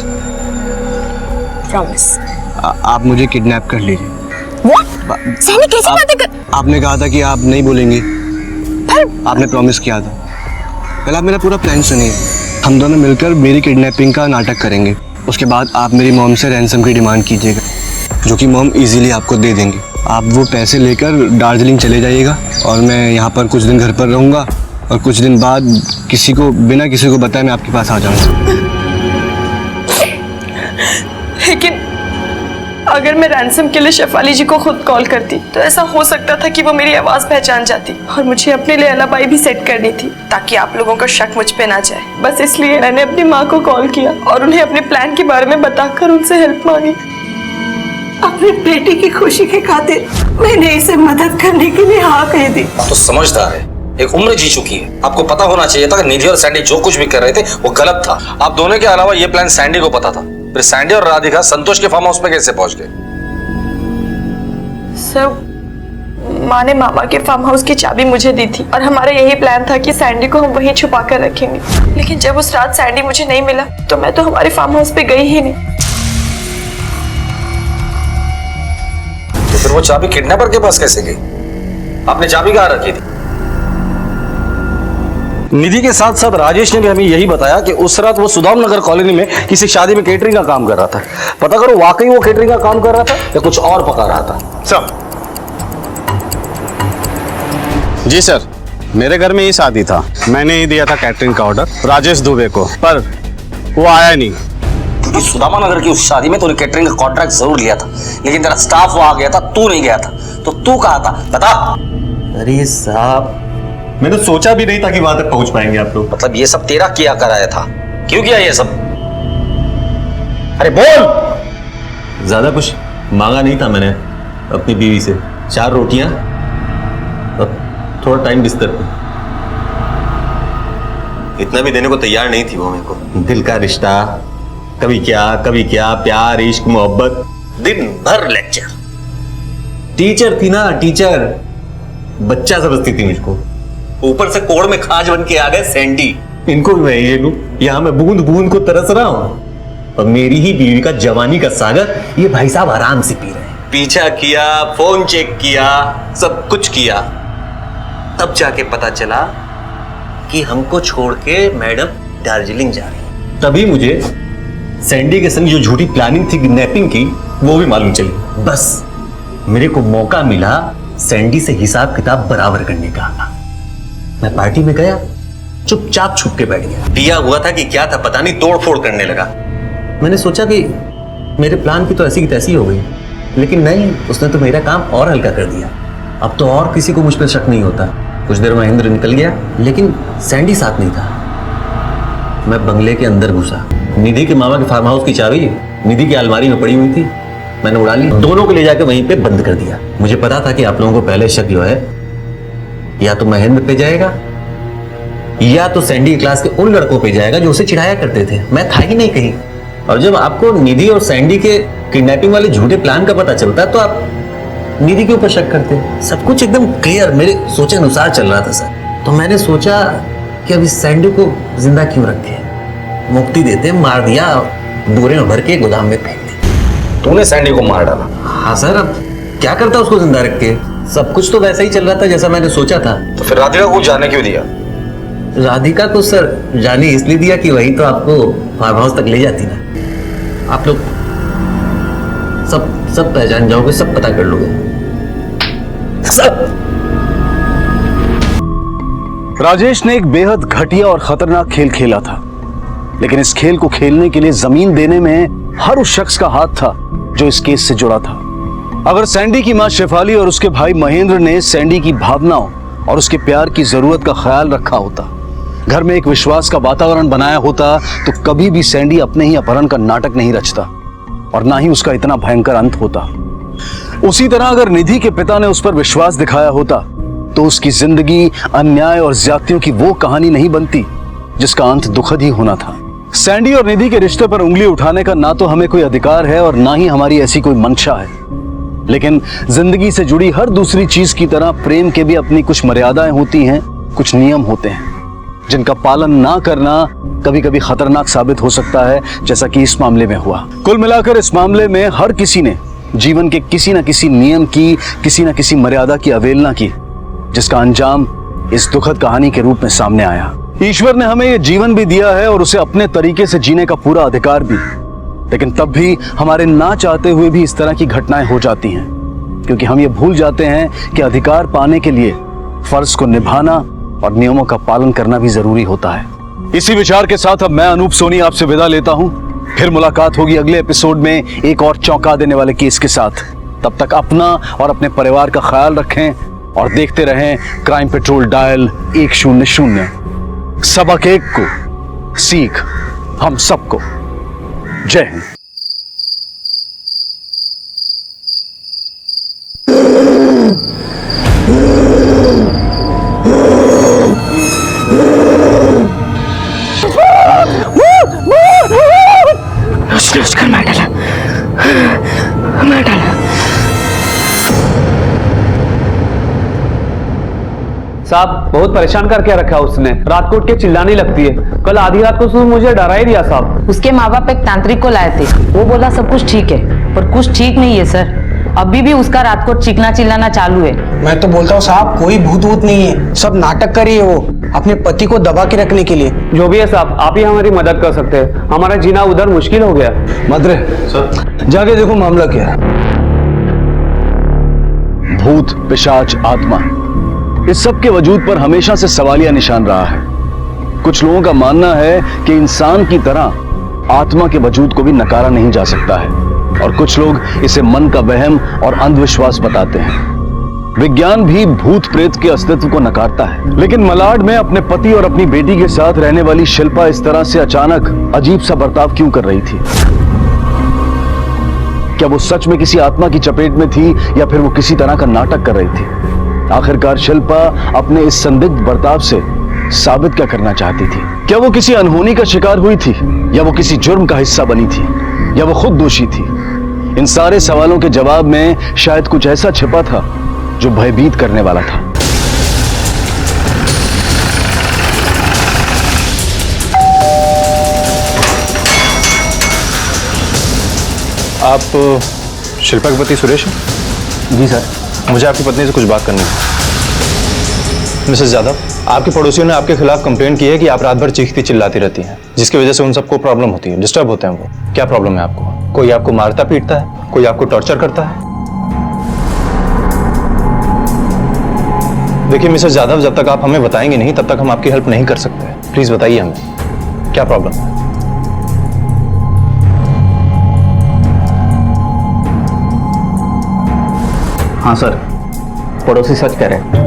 प्रॉमिस। आप मुझे किडनैप कर लीजिए। व्हाट? सैंडी, कैसी बातें कर? आपने कहा था कि आप नहीं बोलेंगे, आपने प्रॉमिस किया था। पहले आप मेरा पूरा प्लान सुनिए। हम दोनों मिलकर मेरी किडनैपिंग का नाटक करेंगे। उसके बाद आप मेरी मॉम से रैंसम की डिमांड कीजिएगा, जो कि मॉम इजीली आपको दे देंगे। आप वो पैसे लेकर दार्जिलिंग चले जाइएगा और मैं यहाँ पर कुछ दिन घर पर रहूँगा और कुछ दिन बाद बिना किसी को बताए मैं आपके पास आ जाऊँगा। लेकिन अगर मैं रैंसम के लिए शेफाली जी को खुद कॉल करती तो ऐसा हो सकता था कि वो मेरी आवाज पहचान जाती और मुझे अपने लिए अलाबाई भी सेट करनी थी ताकि आप लोगों का शक मुझ पे ना जाए। बस इसलिए मैंने अपनी माँ को कॉल किया और उन्हें अपने प्लान के बारे में बताकर उनसे हेल्प मांगी। अपनी बेटी की खुशी के खातिर मैंने इसे मदद करने के लिए हाँ कह दी। तो समझदार है, एक उम्र जी चुकी है। आपको पता होना चाहिए था कि निधि और सैंडी जो कुछ भी कर रहे थे वो गलत था। आप दोनों के अलावा ये प्लान सैंडी को पता था। फिर सैंडी और राधिका संतोष के फार्म हाउस पे कैसे पहुंच गए? सर, माँ ने मामा के फार्म हाउस की चाबी मुझे दी थी और हमारा यही प्लान था कि सैंडी को हम वहीं छुपा कर रखेंगे। लेकिन जब उस रात सैंडी मुझे नहीं मिला तो मैं तो हमारे फार्म हाउस पे गई ही नहीं। तो फिर वो चाबी किडनैपर के पास कैसे गई? आपने चाबी कहाँ रखी थी? निधि के साथ साथ राजेश ने भी हमें यही बताया कि उस रात वो सुदाम नगर कॉलोनी में किसी शादी में केटरिंग का काम कर रहा था। पता करो वाकई वो केटरिंग का काम कर रहा था या कुछ और पका रहा था। जी सर, मेरे घर में ही शादी था, मैंने ही दिया था कैटरिंग का ऑर्डर राजेश दुबे को, पर वो आया नहीं। क्योंकि सुदामा नगर की उस शादी में तूने कैटरिंग का कॉन्ट्रैक्ट जरूर लिया था, लेकिन तेरा स्टाफ वहां गया था, तू नहीं गया था। तो तू कहाँ था बता। अरे साहब, मैंने सोचा भी नहीं था कि वहां तक पहुंच पाएंगे आप लोग। मतलब ये सब तेरा किया कराया था, क्यों किया ये सब? अरे बोल। ज्यादा कुछ मांगा नहीं था मैंने अपनी बीवी से, 4 रोटियां और थोड़ा टाइम बिस्तर पे। इतना भी देने को तैयार नहीं थी वो मेरे को। दिल का रिश्ता, कभी क्या प्यार इश्क मोहब्बत, दिन भर लेक्चर। टीचर थी ना, टीचर, बच्चा समझती थी मुझको। ऊपर से कोड़ में खाज बन के आ गए सैंडी। इनको भी मैं ये लूं, यहां मैं बूंद बूंद को तरस रहा हूं और मेरी ही बीवी का जवानी का सागर ये भाई साहब आराम से पी रहे हैं। पीछा किया, फोन चेक किया, सब कुछ किया, तब जाके पता चला कि हमको छोड़ के मैडम दार्जिलिंग जा रही। तभी मुझे सैंडी के संग जो झूठी प्लानिंग थी किडनैपिंग की, वो भी मालूम चली। बस मेरे को मौका मिला सैंडी से हिसाब किताब बराबर करने का। मैं पार्टी में गया, चुपचाप छुप के बैठ गया। पिया हुआ था कि क्या था पता नहीं, तोड़ फोड़ करने लगा। मैंने सोचा कि मेरे प्लान की तो ऐसी की तैसी हो गई, लेकिन नहीं, उसने तो मेरा काम और हल्का कर दिया। अब तो और किसी को मुझ पर शक नहीं होता। कुछ देर महेंद्र निकल गया, लेकिन सैंडी साथ नहीं था। मैं बंगले के अंदर घुसा। निधि के मामा के फार्म हाउस की चाबी निधि की अलमारी में पड़ी हुई थी, मैंने उड़ा ली। दोनों को ले जाकर वहीं पे बंद कर दिया। मुझे पता था कि आप लोगों को पहले शक जो है या तो महेंद्र पे जाएगा या तो सैंडी की क्लास के उन लड़कों पे जाएगा जो उसे चिढ़ाया करते थे। मैं था ही नहीं कहीं। और जब आपको निधि और सैंडी के किडनैपिंग वाले झूठे प्लान का पता चलता तो आप निधि के ऊपर शक करते। सब कुछ एकदम क्लियर मेरे सोचे अनुसार चल रहा था सर। तो मैंने सोचा कि अब इस सैंडी को जिंदा क्यों रखे, मुक्ति देते। मार दिया, बोरे में भर के गोदाम में फेंक दिया। तूने सैंडी को मार डाला? हाँ सर, अब क्या करता उसको जिंदा रख के। सब कुछ तो वैसा ही चल रहा था जैसा मैंने सोचा था। तो फिर राधिका को जाने क्यों दिया? राधिका को सर जाने इसलिए दिया कि वही तो आपको फार्म हाउस तक ले जाती ना। आप लोग सब पहचान जाओगे, सब पता कर लोगे सब। राजेश ने एक बेहद घटिया और खतरनाक खेल खेला था, लेकिन इस खेल को खेलने के लिए जमीन देने में हर उस शख्स का हाथ था जो इस केस से जुड़ा था। अगर सैंडी की मां शेफाली और उसके भाई महेंद्र ने सैंडी की भावनाओं और उसके प्यार की जरूरत का ख्याल रखा होता, घर में एक विश्वास का वातावरण बनाया होता, तो कभी भी सैंडी अपने ही अपहरण का नाटक नहीं रचता और ना ही उसका इतना भयंकर अंत होता। उसी तरह अगर निधि के पिता ने उस पर विश्वास दिखाया होता तो उसकी जिंदगी अन्याय और ज्यादतियों की वो कहानी नहीं बनती जिसका अंत दुखद ही होना था। सैंडी और निधि के रिश्ते पर उंगली उठाने का ना तो हमें कोई अधिकार है और ना ही हमारी ऐसी कोई मंशा है, लेकिन जिंदगी से जुड़ी हर दूसरी चीज की तरह प्रेम के भी अपनी कुछ मर्यादाएं होती हैं, कुछ नियम होते हैं जिनका पालन ना करना कभी कभी खतरनाक साबित हो सकता है, जैसा कि इस मामले में हुआ। कुल मिलाकर इस मामले में हर किसी ने जीवन के किसी न किसी नियम की, किसी न किसी मर्यादा की अवहेलना की, जिसका अंजाम इस दुखद कहानी के रूप में सामने आया। ईश्वर ने हमें ये जीवन भी दिया है और उसे अपने तरीके से जीने का पूरा अधिकार भी, लेकिन तब भी हमारे ना चाहते हुए भी इस तरह की घटनाएं हो जाती हैं, क्योंकि हम ये भूल जाते हैं कि अधिकार पाने के लिए फर्ज को निभाना और नियमों का पालन करना भी जरूरी होता है। इसी विचार के साथ अब मैं अनूप सोनी आपसे विदा लेता हूं। फिर मुलाकात होगी अगले एपिसोड में एक और चौंका देने वाले केस के साथ। तब तक अपना और अपने परिवार का ख्याल रखें और देखते रहें क्राइम पेट्रोल डायल 100। सबक एक को, सीख हम सबको। जय हिंद। उसने मार डाला, मार डाला। साहब बहुत परेशान करके रखा उसने, रात को उठ के चिल्लाने लगती है। कल आधी रात को उसने मुझे डरा ही दिया साहब। उसके माँ बाप एक तांत्रिक को लाए थे, वो बोला सब कुछ ठीक है, पर कुछ ठीक नहीं है सर। अभी भी उसका रात को चीखना चिल्लाना चालू है। मैं तो बोलता हूँ साहब कोई भूत वूत नहीं है, सब नाटक कर रही है वो अपने पति को दबा के रखने के लिए। जो भी है साहब आप ही हमारी मदद कर सकते हैं, हमारा जीना उधर मुश्किल हो गया। मद्रे जाके देखो मामला क्या है। भूत, पिशाच, आत्मा इस सब के वजूद पर हमेशा से सवालिया निशान रहा है। कुछ लोगों का मानना है कि इंसान की तरह आत्मा के वजूद को भी नकारा नहीं जा सकता है, और कुछ लोग इसे मन का वहम और अंधविश्वास बताते हैं। विज्ञान भी भूत प्रेत के अस्तित्व को नकारता है, लेकिन मलाड में अपने पति और अपनी बेटी के साथ रहने वाली शिल्पा इस तरह से अचानक अजीब सा बर्ताव क्यों कर रही थी? क्या वो सच में किसी आत्मा की चपेट में थी या फिर वो किसी तरह का नाटक कर रही थी? आखिरकार शिल्पा अपने इस संदिग्ध बर्ताव से साबित क्या करना चाहती थी? क्या वो किसी अनहोनी का शिकार हुई थी, या वो किसी जुर्म का हिस्सा बनी थी, या वो खुद दोषी थी? इन सारे सवालों के जवाब में शायद कुछ ऐसा छिपा था जो भयभीत करने वाला था। आप शिल्पा के पति सुरेश हैं? जी सर। मुझे आपकी पत्नी से कुछ बात करनी है। मिसेस यादव, आपके पड़ोसियों ने आपके खिलाफ कंप्लेंट की है कि आप रात भर चीखती चिल्लाती रहती हैं, जिसकी वजह से उन सबको प्रॉब्लम होती है, डिस्टर्ब होते हैं वो। क्या प्रॉब्लम है आपको? कोई आपको मारता पीटता है? कोई आपको टॉर्चर करता है? देखिए मिसेस यादव, जब तक आप हमें बताएंगे नहीं तब तक हम आपकी हेल्प नहीं कर सकते। प्लीज बताइए हमें क्या प्रॉब्लम है। हाँ सर, पड़ोसी सच कह रहे हैं।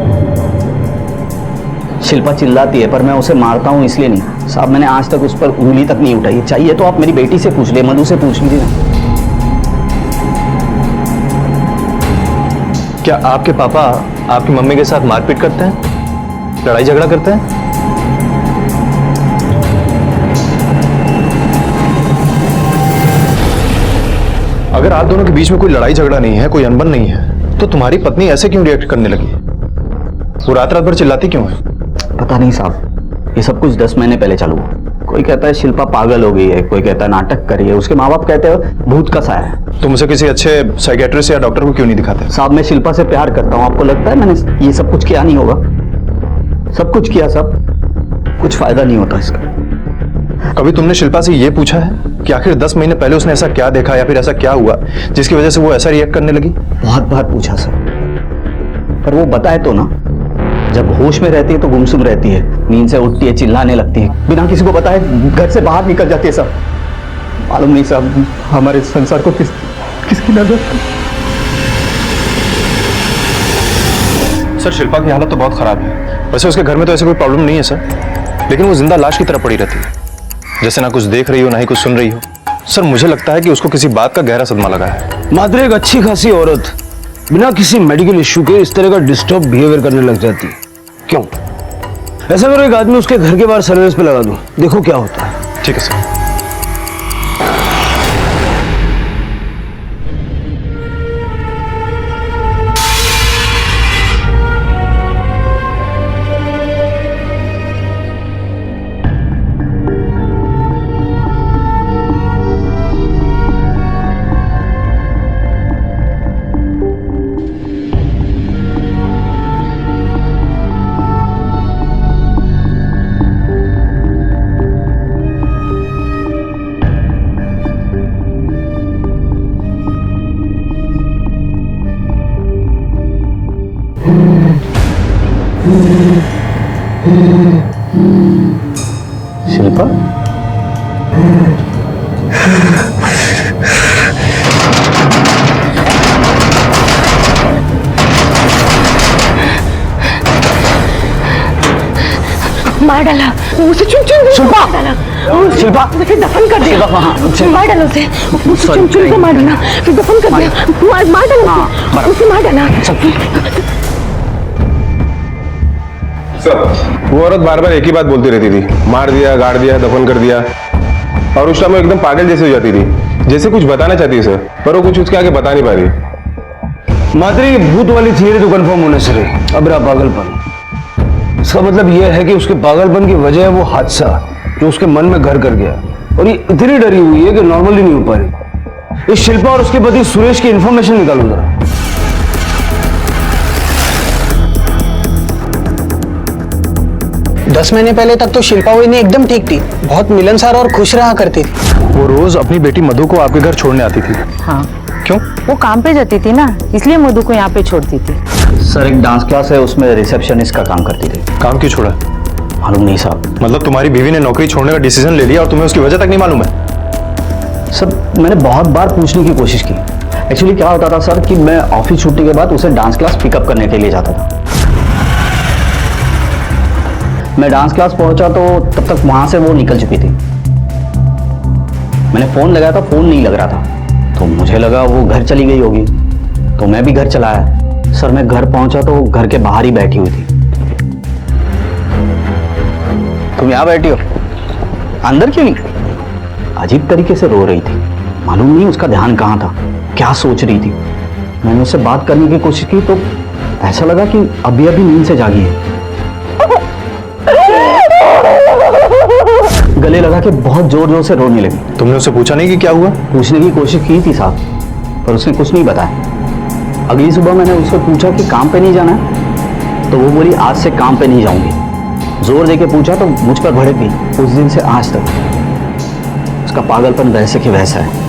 शिल्पा चिल्लाती है पर मैं उसे मारता हूँ इसलिए नहीं। साहब मैंने आज तक उस पर उंगली तक नहीं उठाई। चाहिए तो आप मेरी बेटी से पूछ ले, मधु से पूछ लीजिए। क्या आपके पापा आपकी मम्मी के साथ मारपीट करते हैं, लड़ाई झगड़ा करते हैं? अगर आप दोनों के बीच में कोई लड़ाई झगड़ा नहीं है, कोई अनबन नहीं है, तो तुम्हारी पत्नी ऐसे क्यों रिएक्ट करने लगी? वो रात रात भर चिल्लाती क्यों है? पता नहीं साहब, ये सब कुछ 10 महीने पहले चालू हुआ। कोई कहता है शिल्पा पागल हो गई है, कोई कहता है नाटक करी है, उसके माँ बाप कहते हैं भूत का साया है। तुम उसे किसी अच्छे साइकियाट्रिस्ट या डॉक्टर को क्यों नहीं दिखाते? साहब मैं शिल्पा से प्यार करता हूँ। आपको लगता है मैंने ये सब कुछ किया नहीं होगा? सब कुछ किया साहब, कुछ फायदा नहीं होता इसका। कभी तुमने शिल्पा से ये पूछा है कि आखिर 10 महीने पहले उसने ऐसा क्या देखा या फिर ऐसा क्या हुआ जिसकी वजह से वो ऐसा रिएक्ट करने लगी? बहुत बार पूछा सर, पर वो बताए तो ना। जब होश में रहती है तो गुमसुम रहती है, नींद से उठती है, चिल्लाने लगती है, बिना किसी को बताए घर से बाहर निकल जाती है। सब मालूम नहीं साहब, हमारे संसार को किसकी नजर। सर शिल्पा की हालत तो बहुत खराब है। वैसे उसके घर में तो ऐसे कोई प्रॉब्लम नहीं है सर, लेकिन वो जिंदा लाश की तरह पड़ी रहती है, जैसे ना कुछ देख रही हो ना ही कुछ सुन रही हो। सर मुझे लगता है कि उसको किसी बात का गहरा सदमा लगा है। मात्र एक अच्छी खासी औरत बिना किसी मेडिकल इश्यू के इस तरह का डिस्टर्ब बिहेवियर करने लग जाती है, क्यों? ऐसा करो, एक आदमी उसके घर के बाहर सर्विस पे लगा दूं, देखो क्या होता है। ठीक है सर। शिल्पा मार डाला उसे, चुन चुन शिल्पा डाला शिल्पा फिर दफन कर दिया। मार डाला उसे चुन चुन के मार डाला, फिर दफन कर दिया। मार डाला उसे, मार डाला। वो औरत बार बार एक ही बात बोलती रहती थी, मार दिया, गाड़ दिया, दफन कर दिया, और उस टाइम वो एकदम पागल जैसे हो जाती थी, जैसे कुछ बताना चाहती है सर, पर वो कुछ उसके आगे बता नहीं पा रही। मात्र भूत वाली थियरी तो कंफर्म होने से रही, अब रहा पागलपन। इसका मतलब यह है कि उसके पागलपन की वजह है वो हादसा जो उसके मन में घर कर गया, और ये इतनी डरी हुई है कि नॉर्मली नहीं हो पा रही। इस शिल्पा और उसके पति सुरेश की इंफॉर्मेशन निकालो जरा। 10 महीने पहले तक तो शिल्पा वही एकदम ठीक थी, बहुत मिलनसार और खुश रहा करती थी। वो रोज अपनी बेटी मधु को आपके घर छोड़ने आती थी। हाँ, क्यों? वो काम पे जाती थी ना, इसलिए मधु को यहाँ पे छोड़ती थी। सर एक डांस क्लास है, उसमें रिसेप्शनिस्ट का काम करती थी। काम क्यों छोड़ा? मालूम नहीं साहब। मतलब तुम्हारी बीवी ने नौकरी छोड़ने का डिसीजन ले लिया और तुम्हें उसकी वजह तक नहीं मालूम है? सर मैंने बहुत बार पूछने की कोशिश की। एक्चुअली क्या होता था सर कि मैं ऑफिस छुट्टी के बाद उसे डांस क्लास पिकअप करने के लिए जाता था। मैं डांस क्लास पहुंचा तो तब तक वहां से वो निकल चुकी थी। मैंने फोन लगाया था, फोन नहीं लग रहा था, तो मुझे लगा वो घर चली गई होगी, तो मैं भी घर चला आया। सर मैं घर पहुंचा तो घर के बाहर ही बैठी हुई थी। तुम यहाँ बैठी हो, अंदर क्यों नहीं? अजीब तरीके से रो रही थी, मालूम नहीं उसका ध्यान कहाँ था, क्या सोच रही थी। मैंने उससे बात करने की कोशिश की तो ऐसा लगा कि अभी अभी नींद से जागी है। गले लगा के बहुत जोर जोर से रोने लगी। तुमने उससे पूछा नहीं कि क्या हुआ? पूछने की कोशिश की थी साहब, पर उसने कुछ नहीं बताया। अगली सुबह मैंने उससे पूछा कि काम पे नहीं जाना है, तो वो बोली आज से काम पे नहीं जाऊंगी। जोर देके पूछा तो मुझ पर भड़क गई। उस दिन से आज तक उसका पागलपन वैसे कि वैसा है।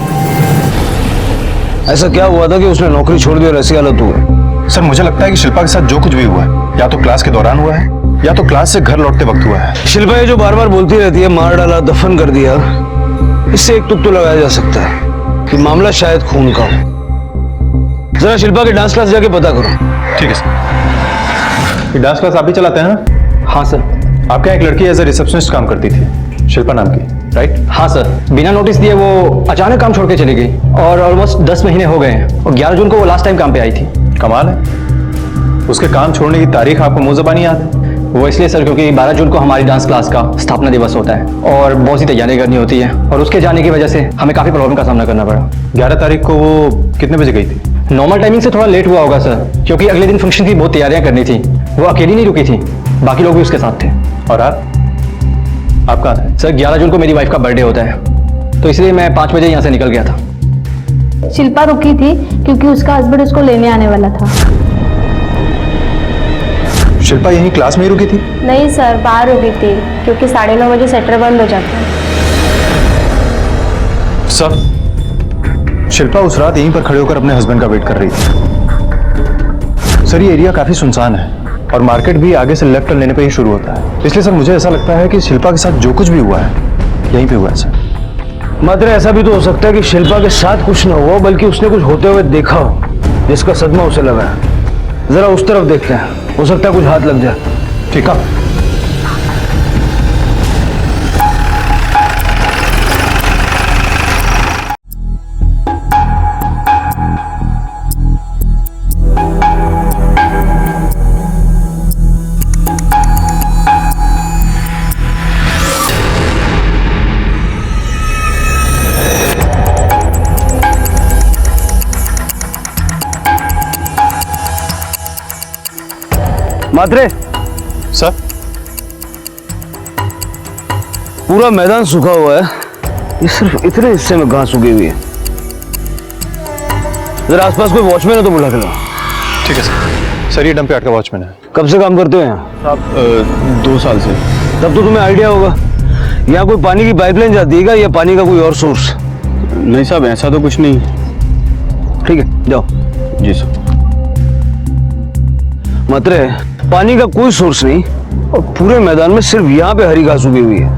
ऐसा क्या हुआ था कि उसने नौकरी छोड़ दी और ऐसी हालत हुई? सर मुझे लगता है कि शिल्पा के साथ जो कुछ भी हुआ है या तो क्लास के दौरान हुआ है या तो क्लास से घर लौटते वक्त हुआ है। शिल्पा ये जो बार बार बोलती रहती है मार डाला, दफन कर दिया, इससे एक तुक तो लगाया जा सकता है कि मामला शायद खून का हो। जरा शिल्पा के डांस क्लास जाके पता करो। ठीक है सर। ये डांस क्लास आप भी चलाते हैं ना? हाँ सर। आपके यहाँ एक लड़की एज ए रिसेप्शनिस्ट काम करती थी, शिल्पा नाम की, राइट? हाँ सर, बिना नोटिस दिए वो अचानक काम छोड़ के चली गई और ऑलमोस्ट 10 महीने हो गए हैं और 11 जून को वो लास्ट टाइम काम पे आई थी। कमाल है, उसके काम छोड़ने की तारीख आपको मुंह ज़बानी याद है? वो इसलिए सर क्योंकि 12 जून को हमारी डांस क्लास का स्थापना दिवस होता है और बहुत सी तैयारी करनी होती है और उसके जाने की वजह से हमें काफ़ी प्रॉब्लम का सामना करना पड़ा। 11 तारीख को वो कितने बजे गई थी? नॉर्मल टाइमिंग से थोड़ा लेट हुआ होगा सर, क्योंकि अगले दिन फंक्शन की बहुत तैयारियां करनी थी। वो अकेली नहीं रुकी थी, बाकी लोग भी उसके साथ थे। और आप कहाँ थे? सर 11 जून को मेरी वाइफ का बर्थडे होता है, तो इसलिए मैं 5 बजे यहाँ से निकल गया था। शिल्पा रुकी थी क्योंकि उसका हस्बैंड उसको लेने आने वाला था। शिल्पा यहीं क्लास में ही रुकी थी? नहीं सर, बाहर रुकी थी क्योंकि 9:30 बजे सेटर बंद हो जाता है। सर शिल्पा उस रात यहीं पर खड़े होकर अपने हस्बैंड का वेट कर रही थी। सर ये एरिया काफी सुनसान है और मार्केट भी आगे से लेफ्ट टर्न लेने पे ही शुरू होता है, इसलिए सर मुझे ऐसा लगता है कि शिल्पा के साथ जो कुछ भी हुआ है यहीं पे हुआ है सर। मात्र ऐसा भी तो हो सकता है कि शिल्पा के साथ कुछ न हुआ बल्कि उसने कुछ होते हुए देखा हो जिसका सदमा उसे लगा है। जरा उस तरफ देखते हैं, हो सकता है कुछ हाथ लग जाए। ठीक है। मात्रे सर, पूरा मैदान सूखा हुआ है, ये सिर्फ इतने हिस्से में घास उगी हुई है। जरा आसपास कोई वॉचमैन है तो बुला के लो। ठीक है सर। सर ये डंप यार्ड का वॉचमैन है। कब से काम करते हो यहाँ? साहब 2 साल से। तब तो तुम्हें आइडिया होगा यहाँ कोई पानी की पाइपलाइन जाती है क्या या पानी का कोई और सोर्स? नहीं साहब ऐसा तो कुछ नहीं। ठीक है जाओ। जी सर। मात्रे पानी का कोई सोर्स नहीं और पूरे मैदान में सिर्फ यहाँ पे हरी घास उगी हुई है,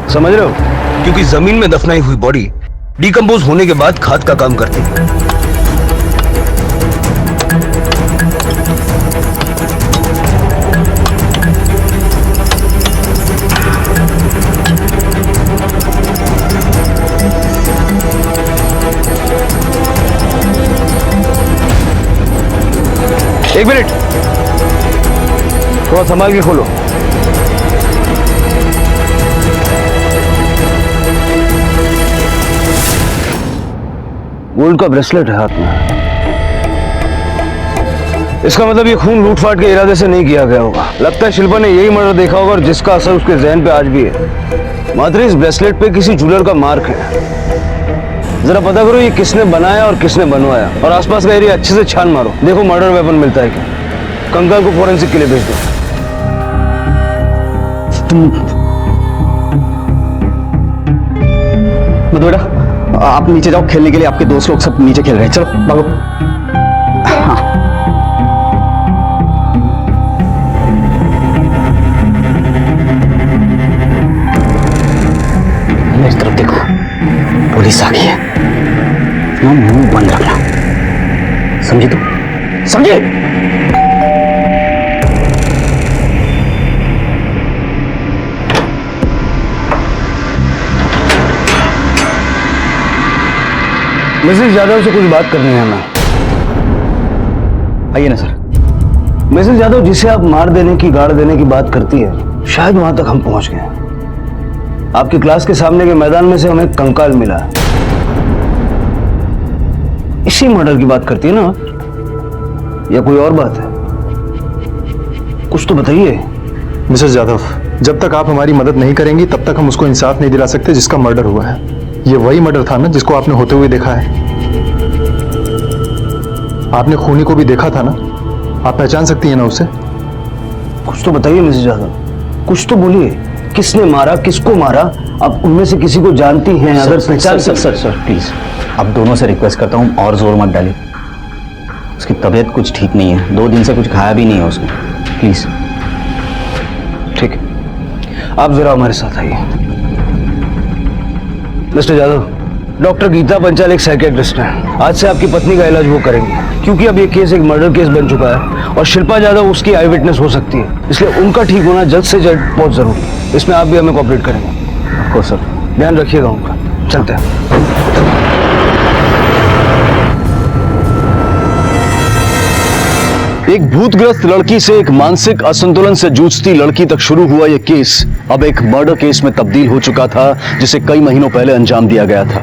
समझ रहे हो? क्योंकि जमीन में दफनाई हुई बॉडी डिकम्पोज होने के बाद खाद का काम करती है। एक मिनट, थोड़ा संभाल के खोलो। गोल्ड का ब्रेसलेट है हाथ में। इसका मतलब ये खून लूटफाट के इरादे से नहीं किया गया होगा। लगता है शिल्पा ने यही मर्डर देखा होगा और जिसका असर उसके जहन पे आज भी है। मात्र इस ब्रेसलेट पे किसी ज्वेलर का मार्क है। जरा पता करो ये किसने बनाया और किसने बनवाया और आसपास का एरिया अच्छे से छान मारो, देखो मर्डर वेपन मिलता है क्या। कंकाल को फोरेंसिक के लिए भेज दो। मधु बेटा आप नीचे जाओ खेलने के लिए, आपके दोस्त लोग सब नीचे खेल रहे हैं, चलो भागो। हाँ। इस तरफ देखो, पुलिस आ गई है ना, मुंह बंद रखना, समझे तू? समझे? मिसेस यादव से कुछ बात करनी है हमें। आइए ना सर। मिसेस यादव, जिसे आप मार देने की, गाड़ देने की बात करती है, शायद वहां तक हम पहुंच गए। आपकी क्लास के सामने के मैदान में से हमें कंकाल मिला। इसी मर्डर की बात करती है ना, या कोई और बात है? कुछ तो बताइए। मिसेस यादव, जब तक आप हमारी मदद नहीं करेंगी तब तक हम उसको इंसाफ नहीं दिला सकते जिसका मर्डर हुआ है। ये वही मर्डर था ना जिसको आपने होते हुए देखा है। आपने खूनी को भी देखा था ना, आप पहचान सकती हैं ना उसे? कुछ तो बताइए मिसेस यादव, कुछ तो बोलिए। किसने मारा, किसको मारा? आप उनमें से किसी को जानती हैं? अगर पहचान सर प्लीज, आप दोनों से रिक्वेस्ट करता हूँ और जोर मत डालिए। उसकी तबीयत कुछ ठीक नहीं है, 2 दिन से कुछ खाया भी नहीं है उसने, प्लीज। ठीक है, आप जरा हमारे साथ आइए। मिस्टर यादव, डॉक्टर गीता पंचाल एक साइकियाट्रिस्ट हैं। आज से आपकी पत्नी का इलाज वो करेंगे, क्योंकि अब ये केस एक मर्डर केस बन चुका है और शिल्पा यादव उसकी आई विटनेस हो सकती है, इसलिए उनका ठीक होना जल्द से जल्द बहुत जरूरी है। इसमें आप भी हमें कोऑपरेट करेंगे? ऑफ कोर्स सर, ध्यान रखिएगा उनका। चलते हैं। एक भूतग्रस्त लड़की से एक मानसिक असंतुलन से जूझती लड़की तक शुरू हुआ यह केस अब एक मर्डर केस में तब्दील हो चुका था, जिसे कई महीनों पहले अंजाम दिया गया था।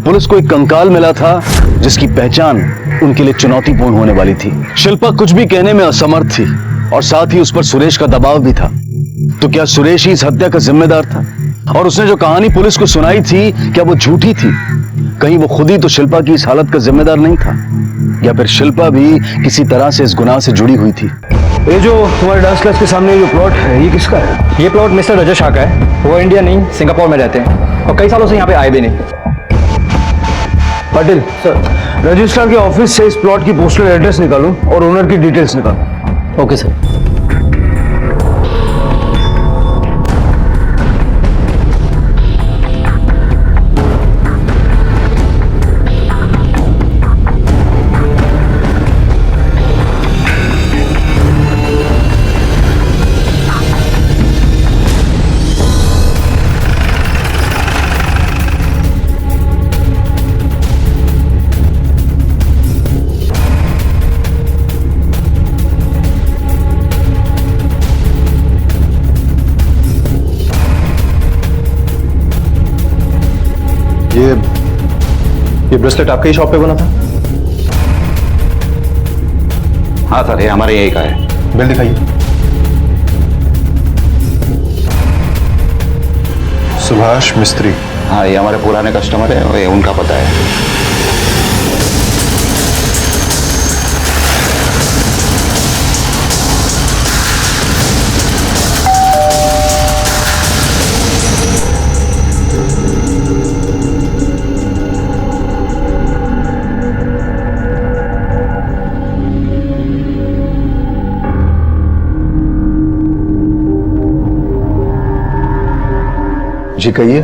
पुलिस को एक कंकाल मिला था जिसकी पहचान उनके लिए चुनौतीपूर्ण होने वाली थी। शिल्पा कुछ भी कहने में असमर्थ थी और साथ ही उस पर सुरेश का दबाव भी था। तो क्या सुरेश ही इस हत्या का जिम्मेदार था? और उसने जो कहानी पुलिस को सुनाई थी, क्या वो झूठी थी? कहीं वो खुद ही तो शिल्पा की इस हालत का जिम्मेदार नहीं था, या फिर शिल्पा भी किसी तरह से इस गुनाह से जुड़ी हुई थी? ये जो तुम्हारे डांस क्लास के सामने जो प्लॉट है, ये किसका है? ये प्लॉट मिस्टर रजत शाह का है। वो इंडिया नहीं, सिंगापुर में रहते हैं और कई सालों से यहाँ पे आए भी नहीं। पाटिल सर, रजिस्ट्रार के ऑफिस से इस प्लॉट की पोस्टल एड्रेस निकालो और ओनर की डिटेल्स निकालो। Okay sir. ये ब्रेसलेट आपके ही शॉप पे बना था? हाँ सर, ये हमारे यही का है। बिल दिखाइए। सुभाष मिस्त्री। हाँ, ये हमारे पुराने कस्टमर है, ये उनका पता है। जी कहिए।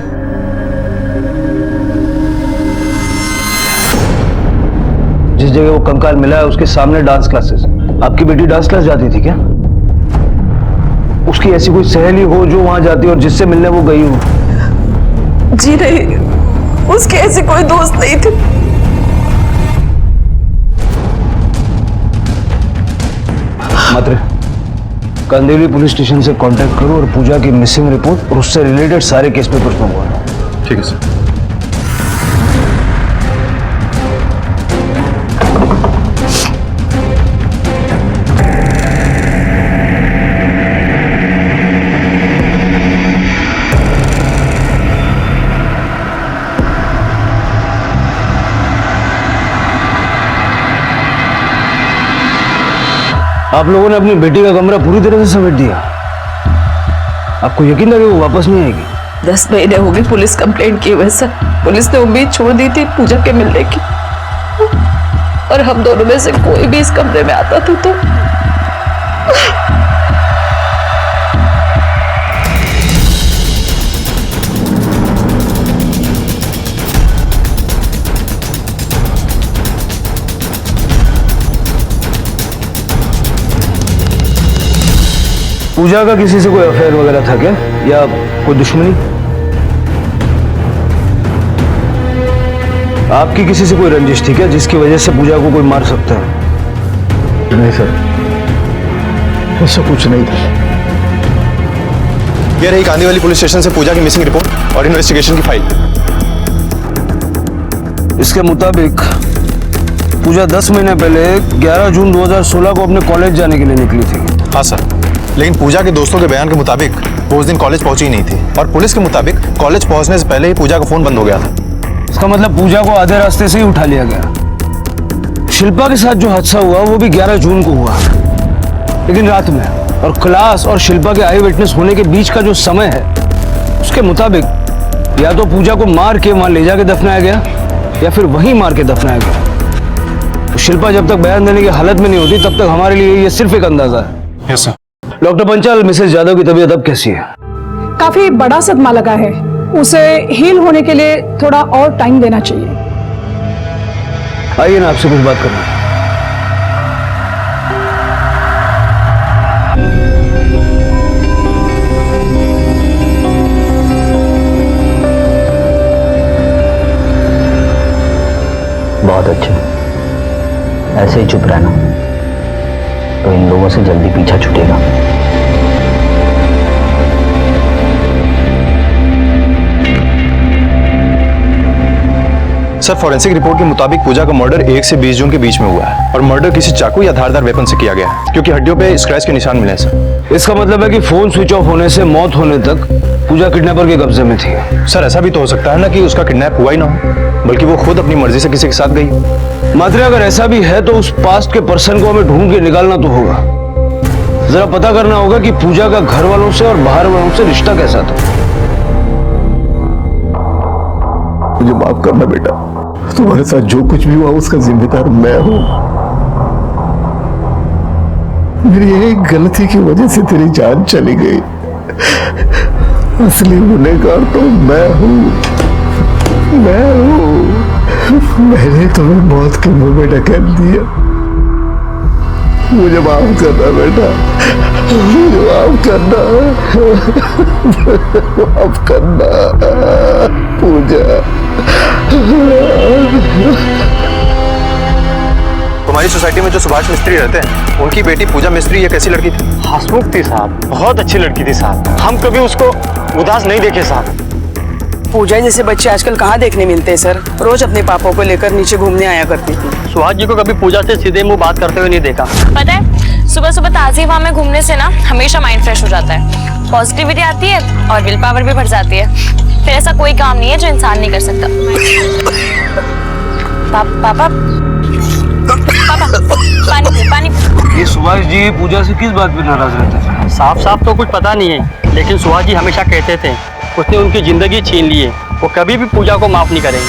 जिस जगह वो कंकाल मिला है उसके सामने डांस क्लासेस। आपकी बेटी डांस क्लास जाती थी क्या? उसकी ऐसी कोई सहेली हो जो वहां जाती और जिससे मिलने वो गई हो? जी नहीं, उसके ऐसे कोई दोस्त नहीं थे। मात्र कंदेली पुलिस स्टेशन से कांटेक्ट करो और पूजा की मिसिंग रिपोर्ट और उससे रिलेटेड सारे केस पेपर्स मंगवाओ। ठीक है सर। आप लोगों ने अपनी बेटी का कमरा पूरी तरह से समेट दिया। आपको यकीन है कि वो वापस नहीं आएगी? 10 महीने हो गए पुलिस कंप्लेंट किए हुए सर। पुलिस ने उम्मीद छोड़ दी थी पूजा के मिलने की, और हम दोनों में से कोई भी इस कमरे में आता था तो पूजा का किसी से कोई अफेयर वगैरह था क्या, या कोई दुश्मनी? आपकी किसी से कोई रंजिश थी क्या, जिसकी वजह से पूजा को कोई मार सकता है? नहीं सर, ऐसा कुछ नहीं था। ये रही कांदीवाली पुलिस स्टेशन से पूजा की मिसिंग रिपोर्ट और इन्वेस्टिगेशन की फाइल। इसके मुताबिक पूजा 10 महीने पहले 11 जून 2016 को अपने कॉलेज जाने के लिए निकली थी। हाँ सर, लेकिन पूजा के दोस्तों के बयान के मुताबिक वो उस दिन कॉलेज पहुंची नहीं थी, और पुलिस के मुताबिक कॉलेज पहुंचने से पहले ही पूजा का फोन बंद हो गया था। इसका मतलब पूजा को आधे रास्ते से ही उठा लिया गया। शिल्पा के साथ जो हादसा हुआ वो भी 11 जून को हुआ, लेकिन रात में, और क्लास और शिल्पा के आई विटनेस होने के बीच का जो समय है, उसके मुताबिक या तो पूजा को मार के वहां ले जाके दफनाया गया या फिर वहीं मार के दफनाया गया। तो शिल्पा जब तक बयान देने की हालत में नहीं होती तब तक हमारे लिए ये सिर्फ एक अंदाजा है। Yes sir. Doctor Panchal, Mrs Yadav की तबीयत अब कैसी है? काफी बड़ा सदमा लगा है, उसे हील होने के लिए थोड़ा और टाइम देना चाहिए। आइए ना, आपसे कुछ बात करना है। बहुत अच्छा, ऐसे ही चुप रहना तो इन लोगों से जल्दी पीछा छूटेगा। सर, फॉरेंसिक रिपोर्ट के मुताबिक पूजा का मर्डर 1 से 20 जून के बीच में हुआ है, और मर्डर किसी चाकू या धारदार वेपन से किया गया है, क्योंकि हड्डियों पे स्क्रैच के निशान मिले हैं सर। इसका मतलब है कि फोन स्विच ऑफ होने से मौत होने तक पूजा किडनैपर के कब्जे में थी। सर, ऐसा भी तो हो सकता है ना कि उसका किडनैप हुआ ही ना हो, बल्कि वो खुद अपनी मर्जी से किसी के साथ गई। मात्रा, अगर ऐसा भी है तो उस पास्ट के पर्सन को हमें ढूंढ के निकालना तो होगा। जरा पता करना होगा कि पूजा का घर वालों से और बाहर वालों से रिश्ता कैसा था। मुझे माफ करना बेटा, तुम्हारे साथ जो कुछ भी हुआ उसका जिम्मेदार मैं हूं। मेरी एक गलती की वजह से तेरी जान चली गई। असली गुनहगार तो मैं हूं। मैंने तुम्हें मौत के मुंह में ढकेल दिया। मुझे माफ करना बेटा, मुझे माफ करना, माफ करना पूजा। तुम्हारी सोसाइटी में जो सुभाष मिस्त्री रहते हैं, उनकी बेटी पूजा मिस्त्री ये कैसी लड़की थी? हंसमुख थी साहब, बहुत अच्छी लड़की थी साहब, हम कभी उसको उदास नहीं देखे साहब। पूजा जैसे बच्चे आजकल कहाँ देखने मिलते हैं सर, रोज अपने पापा को लेकर नीचे घूमने आया करती थी। सुहास जी को कभी पूजा से सीधे मुंह बात करते हुए नहीं देखा। पता है, सुबह सुबह ताज़ी हवा में घूमने से ना हमेशा माइंड फ्रेश हो जाता है, पॉजिटिविटी आती है और विल पावर भी बढ़ जाती है। फिर ऐसा कोई काम नहीं है जो इंसान नहीं कर सकता। पापा पानी। ये सुभाष जी पूजा से किस बात पे नाराज रहते थे? साफ साफ तो कुछ पता नहीं है, लेकिन सुहास जी हमेशा कहते थे उसने उनकी जिंदगी छीन ली है, वो कभी भी पूजा को माफ नहीं करेंगे।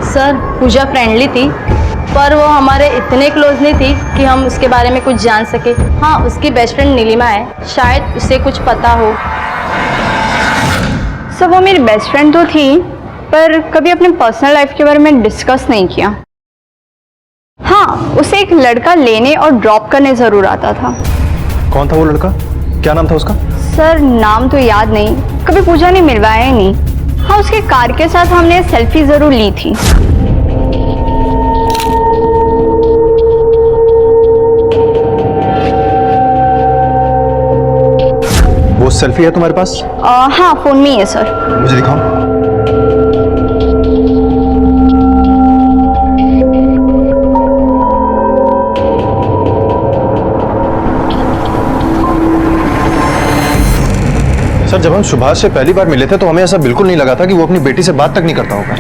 सर, पूजा फ्रेंडली थी, पर वो हमारे इतने क्लोज नहीं थी कि हम उसके बारे में कुछ जान सके। हाँ, उसकी बेस्ट फ्रेंड नीलिमा है, शायद उसे कुछ पता हो। सर, वो मेरी बेस्ट फ्रेंड तो थी, पर कभी अपने पर्सनल लाइफ के बारे में डिस्कस नहीं किया। हाँ, उसे एक लड़का लेने और ड्रॉप करने जरूर आता था। कौन था वो लड़का? क्या नाम था उसका? सर, नाम तो याद नहीं, कभी पूजा ने मिलवाया ही नहीं। हाँ, उसके कार के साथ हमने सेल्फी जरूर ली थी। वो सेल्फी है तुम्हारे पास? हाँ, फोन में ही है सर। मुझे दिखाओ। सर, जब हम सुभाष से पहली बार मिले थे तो हमें ऐसा बिल्कुल नहीं लगा था कि वो अपनी बेटी से बात तक नहीं करता होगा।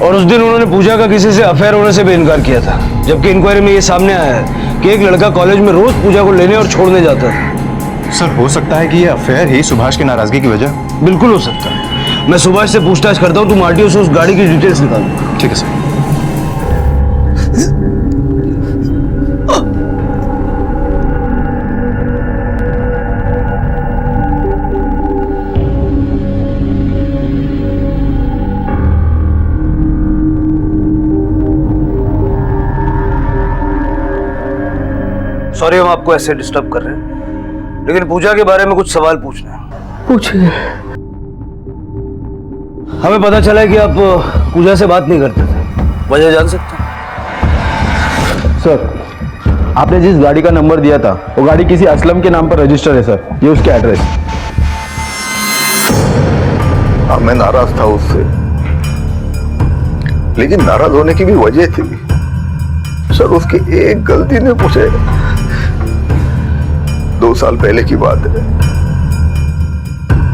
और उस दिन उन्होंने पूजा का किसी से अफेयर होने से भी इनकार किया था, जबकि इंक्वायरी में ये सामने आया है कि एक लड़का कॉलेज में रोज पूजा को लेने और छोड़ने जाता था। सर हो सकता है कि ये अफेयर ही सुभाष की नाराजगी की वजह। बिल्कुल हो सकता है। मैं सुभाष से पूछताछ करता हूँ, तुम आरटीओ से उस गाड़ी की डिटेल्स निकाल दो। ठीक है सर। सॉरी हम आपको ऐसे डिस्टर्ब कर रहे हैं, लेकिन पूजा के बारे में कुछ सवाल पूछना है। पूछिए। हमें पता चला है कि आप पूजा से बात नहीं करते थे, वजह जान सकते हैं? सर, आपने जिस गाड़ी का नंबर दिया था वो गाड़ी किसी असलम के नाम पर रजिस्टर है सर, ये उसके एड्रेस। हाँ, मैं नाराज था उससे, लेकिन नाराज होने की भी वजह थी सर। उसकी एक गलती ने मुझे, 2 साल पहले की बात है,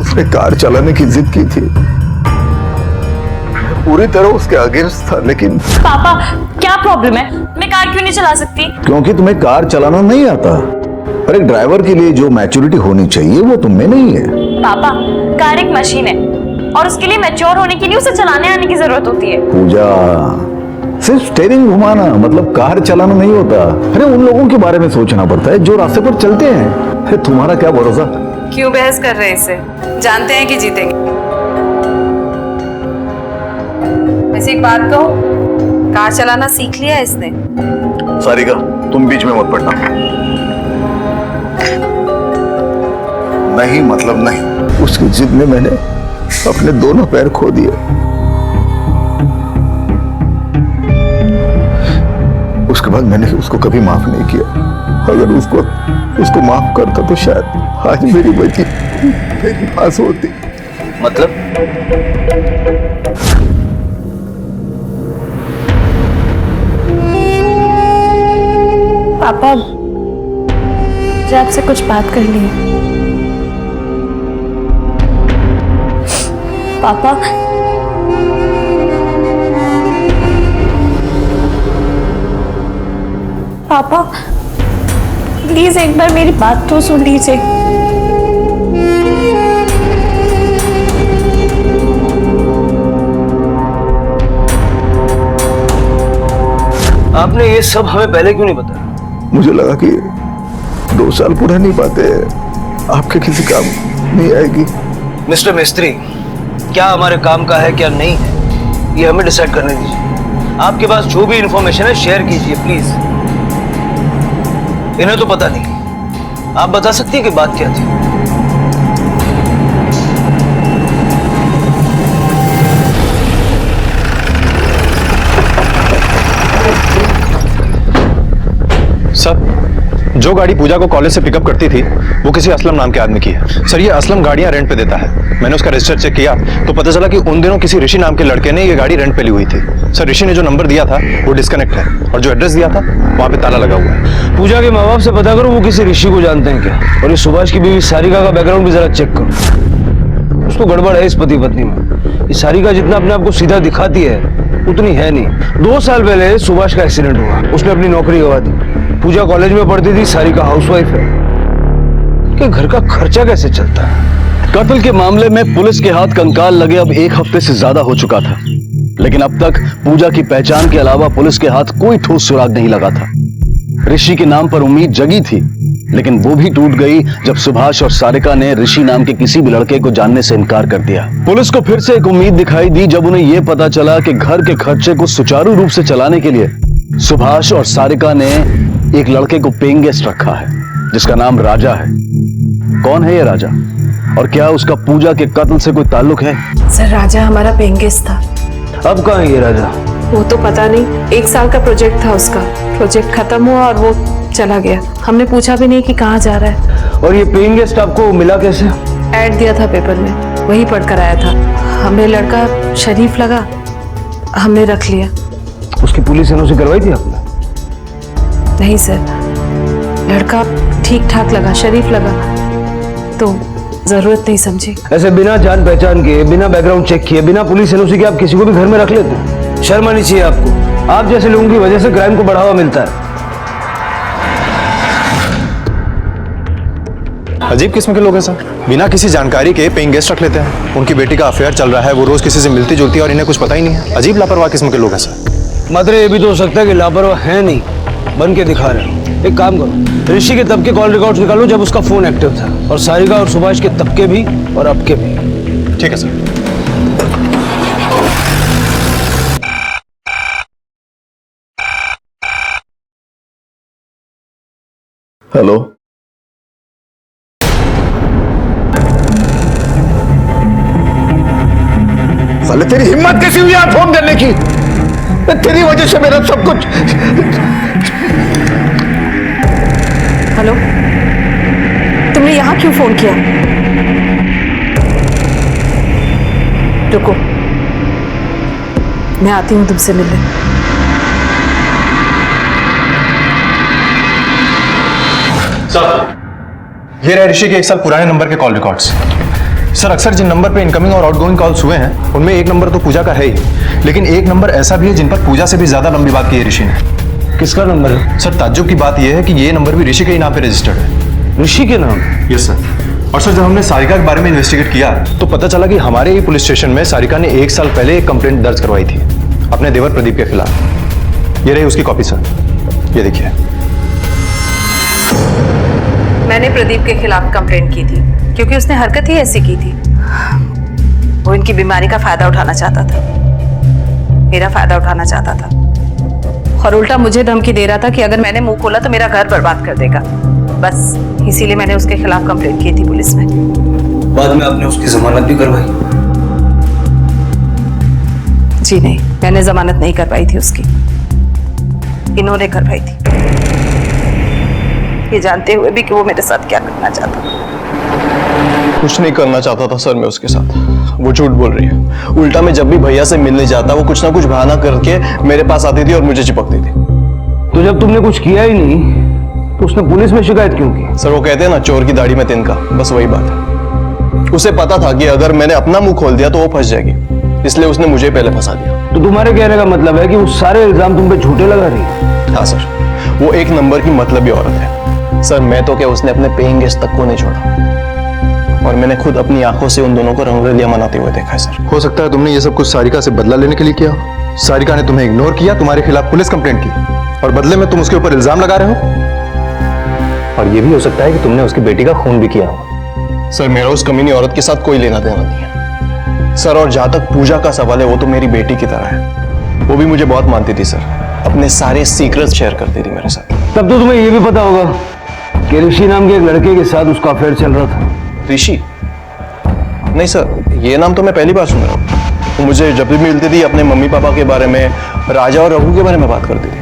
उसने कार चलाने की जिद की थी। पूरी तरह उसके अगेंस्ट था, लेकिन पापा क्या प्रॉब्लम है? मैं कार क्यों नहीं चला सकती? क्योंकि तुम्हें कार चलाना नहीं आता, और एक ड्राइवर के लिए जो मैच्योरिटी होनी चाहिए वो तुम में नहीं है। पापा कार एक मशीन है और उसके लिए मैच्योर होने के लिए उसे चलाने आने की जरूरत होती है। पूजा, सिर्फ स्टीयरिंग घुमाना मतलब कार चलाना नहीं होता। अरे उन लोगों के बारे में सोचना पड़ता है जो रास्ते पर चलते हैं। अरे तुम्हारा क्या भरोसा? क्यों बहस कर रहे हैं इससे? जानते हैं कि जीतेंगे। वैसे एक बात कहो, कार चलाना सीख लिया है इसने? सारिका तुम बीच में मत पड़ना। नहीं मतलब नहीं। उसकी जिद में मैंने अपने दोनों पैर खो दिए। उसके बाद मैंने उसको कभी माफ नहीं किया। अगर उसको माफ करता तो शायद आज मेरी बच्ची मेरे पास होती। मतलब? पापा मुझे आपसे कुछ बात करनी है। पापा पापा प्लीज एक बार मेरी बात तो सुन लीजिए। आपने ये सब हमें पहले क्यों नहीं बताया? मुझे लगा कि 2 साल पूरा नहीं पाते, आपके किसी काम नहीं आएगी। मिस्टर मिस्त्री, क्या हमारे काम का है क्या नहीं है, ये हमें डिसाइड करने दीजिए। आपके पास जो भी इंफॉर्मेशन है शेयर कीजिए प्लीज। इन्हें तो पता नहीं, आप बता सकती हैं कि बात क्या थी? सर, जो गाड़ी पूजा को कॉलेज से पिकअप करती थी वो किसी असलम नाम के आदमी की है। सर, ये असलम गाड़ियां रेंट पे देता है। मैंने उसका रजिस्टर चेक किया तो पता चला कि उन दिनों किसी ऋषि नाम के लड़के ने ये गाड़ी रेंट पे ली हुई थी। सर, ऋषि ने जो नंबर दिया था वो डिस्कनेक्ट है और जो एड्रेस दिया था वहां पे ताला लगा हुआ है। पूजा के माँ बाप से पता करो वो किसी ऋषि को जानते हैं क्या, और ये सुभाष की बीवी सारिका का बैकग्राउंड भी जरा चेक करो। उसको गड़बड़ है इस पति पत्नी में। ये सारिका जितना अपने आप को सीधा दिखाती है उतनी है नहीं। 2 साल पहले सुभाष का एक्सीडेंट हुआ, उसने अपनी नौकरी गंवा दी। पूजा कॉलेज में पढ़ती थी, सारिका हाउसवाइफ है। कि घर का खर्चा कैसे चलता है? कत्ल के मामले में पुलिस के हाथ कंकाल लगे अब 1 हफ्ते से ज्यादा हो चुका था, लेकिन अब तक पूजा की पहचान के अलावा पुलिस के हाथ कोई ठोस सुराग नहीं लगा था। ऋषि के नाम पर उम्मीद जगी थी, लेकिन वो भी टूट गई जब सुभाष और सारिका ने ऋषि नाम के किसी भी लड़के को जानने से इनकार कर दिया। पुलिस को फिर से एक उम्मीद दिखाई दी जब उन्हें यह पता चला कि घर के खर्चे को सुचारू रूप से चलाने के लिए सुभाष और सारिका ने एक लड़के को पेइंग गेस्ट रखा है जिसका नाम राजा है। कौन है ये राजा, और क्या उसका पूजा के कत्ल से कोई ताल्लुक है? सर, राजा हमारा पेइंग गेस्ट था। अब कहाँ है ये राजा? वो तो पता नहीं, 1 साल का प्रोजेक्ट था उसका। प्रोजेक्ट खत्म हुआ और वो चला गया। हमने पूछा भी नहीं कि कहाँ जा रहा है। और ये पेइंग गेस्ट आपको मिला कैसे? ऐड दिया था पेपर में, वही पढ़कर आया था। हमें लड़का शरीफ लगा, हमने रख लिया। उसकी पुलिस एनओसी करवाई थी आपने? नहीं सर, लड़का ठीक ठाक लगा, शरीफ लगा, तो जरूरत नहीं समझी। ऐसे बिना जान पहचान के, बिना बैकग्राउंड चेक किए, बिना पुलिस एनओसी के आप किसी को भी घर में रख लेते? शर्म आनी चाहिए आपको। आप जैसे लोगों की वजह से क्राइम को बढ़ावा मिलता है। अजीब किस्म के लोग हैं सर, बिना किसी जानकारी के पेइंग गेस्ट रख लेते हैं। उनकी बेटी का अफेयर चल रहा है, वो रोज किसी से मिलती जुलती है और इन्हें कुछ पता ही नहीं है। अजीब लापरवाह किस्म के लोग हैं सर। मतलब ये भी तो हो सकता है कि लापरवाह है नहीं, बन के दिखा रहे हो। एक काम करो, ऋषि के तब के कॉल रिकॉर्ड्स निकालो जब उसका फोन एक्टिव था, और सारिका और सुभाष के तब के भी और अब के भी। ठीक है सर। हेलो, साले तेरी हिम्मत कैसी हुई यार फोन करने की? तेरी वजह से मेरा सब कुछ। हेलो, तुमने यहाँ क्यों फोन किया? रुको, मैं आती हूँ तुमसे मिलने। सर, ये रहे ऋषि के 1 साल पुराने नंबर के कॉल रिकॉर्ड्स। सर, अक्सर जिन नंबर पे इनकमिंग और आउटगोइंग कॉल्स हुए हैं उनमें एक नंबर तो पूजा का है ही, लेकिन एक नंबर ऐसा भी है जिन पर पूजा से भी ज्यादा लंबी बात की है ऋषि ने। किसका नंबर है? सर, ताज्जुब की बात यह है कि ये नंबर भी ऋषि के ही नाम पे रजिस्टर्ड है। ऋषि के नाम? Yes sir. और सर, जब हमने सारिका के बारे में इन्वेस्टिगेट किया तो पता चला कि हमारे ही पुलिस स्टेशन में सारिका ने 1 साल पहले एक कंप्लेंट दर्ज करवाई थी अपने देवर प्रदीप के खिलाफ। ये रही उसकी कॉपी सर, ये देखिए। मैंने प्रदीप के खिलाफ कंप्लेंट की थी क्योंकि उसने हरकत ही ऐसी की थी। वो इनकी बीमारी का फायदा उठाना चाहता था, मेरा फायदा उठाना चाहता था, और उल्टा मुझे धमकी दे रहा था कि अगर मैंने मुंह खोला तो मेरा घर बर्बाद कर देगा। बस इसीलिए मैंने उसके खिलाफ कंप्लेंट की थी पुलिस में। बाद में आपने उसकी जमानत भी करवाई? जी नहीं, मैंने जमानत नहीं करवाई थी उसकी, इन्होंने करवाई थी, ये जानते हुए भी कि वो मेरे साथ क्या करना चाहता था। कुछ नहीं करना चाहता था सर मैं उसके साथ, वो झूठ बोल रही है। उल्टा मैं जब भी भैया से मिलने जाता वो कुछ ना कुछ बहाना करके मेरे पास आती थी और मुझे चिपकती थी। तो जब तुमने कुछ किया ही नहीं तो उसने पुलिस में शिकायत क्यों की? सर, वो कहते हैं ना, चोर की दाढ़ी में तिनका, बस वही बात है। उसे पता था कि अगर मैंने अपना मुंह खोल दिया तो वो फंस जाएगी, इसलिए उसने मुझे पहले फंसा दिया। तो तुम्हारे कहने का मतलब है कि वो सारे इल्जाम तुम पे झूठे लगा रही? हाँ सर, वो एक नंबर की मतलबी औरत है सर। मैं तो क्या, उसने अपने पेइंग गेस्ट तक को नहीं छोड़ा, और मैंने खुद अपनी आंखों से उन दोनों को रंगरलिया मनाते हुए देखा है सर। हो सकता है तुमने ये सब कुछ सारिका से बदला लेने के लिए किया। सारिका ने तुम्हें इग्नोर किया, तुम्हारे खिलाफ पुलिस कंप्लेंट की, और बदले में तुम उसके ऊपर इल्जाम लगा रहे हो। और ये भी हो सकता है कि तुमने उसकी बेटी का खून भी किया हो। सर, मेरा उस कमीनी औरत के साथ कोई लेना देना नहीं है सर। और जहां तक पूजा का सवाल है, वो तो मेरी बेटी की तरह है। वो भी मुझे बहुत मानती थी सर, अपने सारे सीक्रेट्स शेयर करती थी मेरे साथ। तब तो तुम्हें ये भी पता होगा कि ऋषि नाम के एक लड़के के साथ उसका अफेयर चल रहा था। ऋषि? नहीं सर, ये नाम तो मैं पहली बार सुन रहा हूँ। तो मुझे जब भी मिलती थी अपने मम्मी पापा के बारे में, राजा और रघु के बारे में बात करती थी।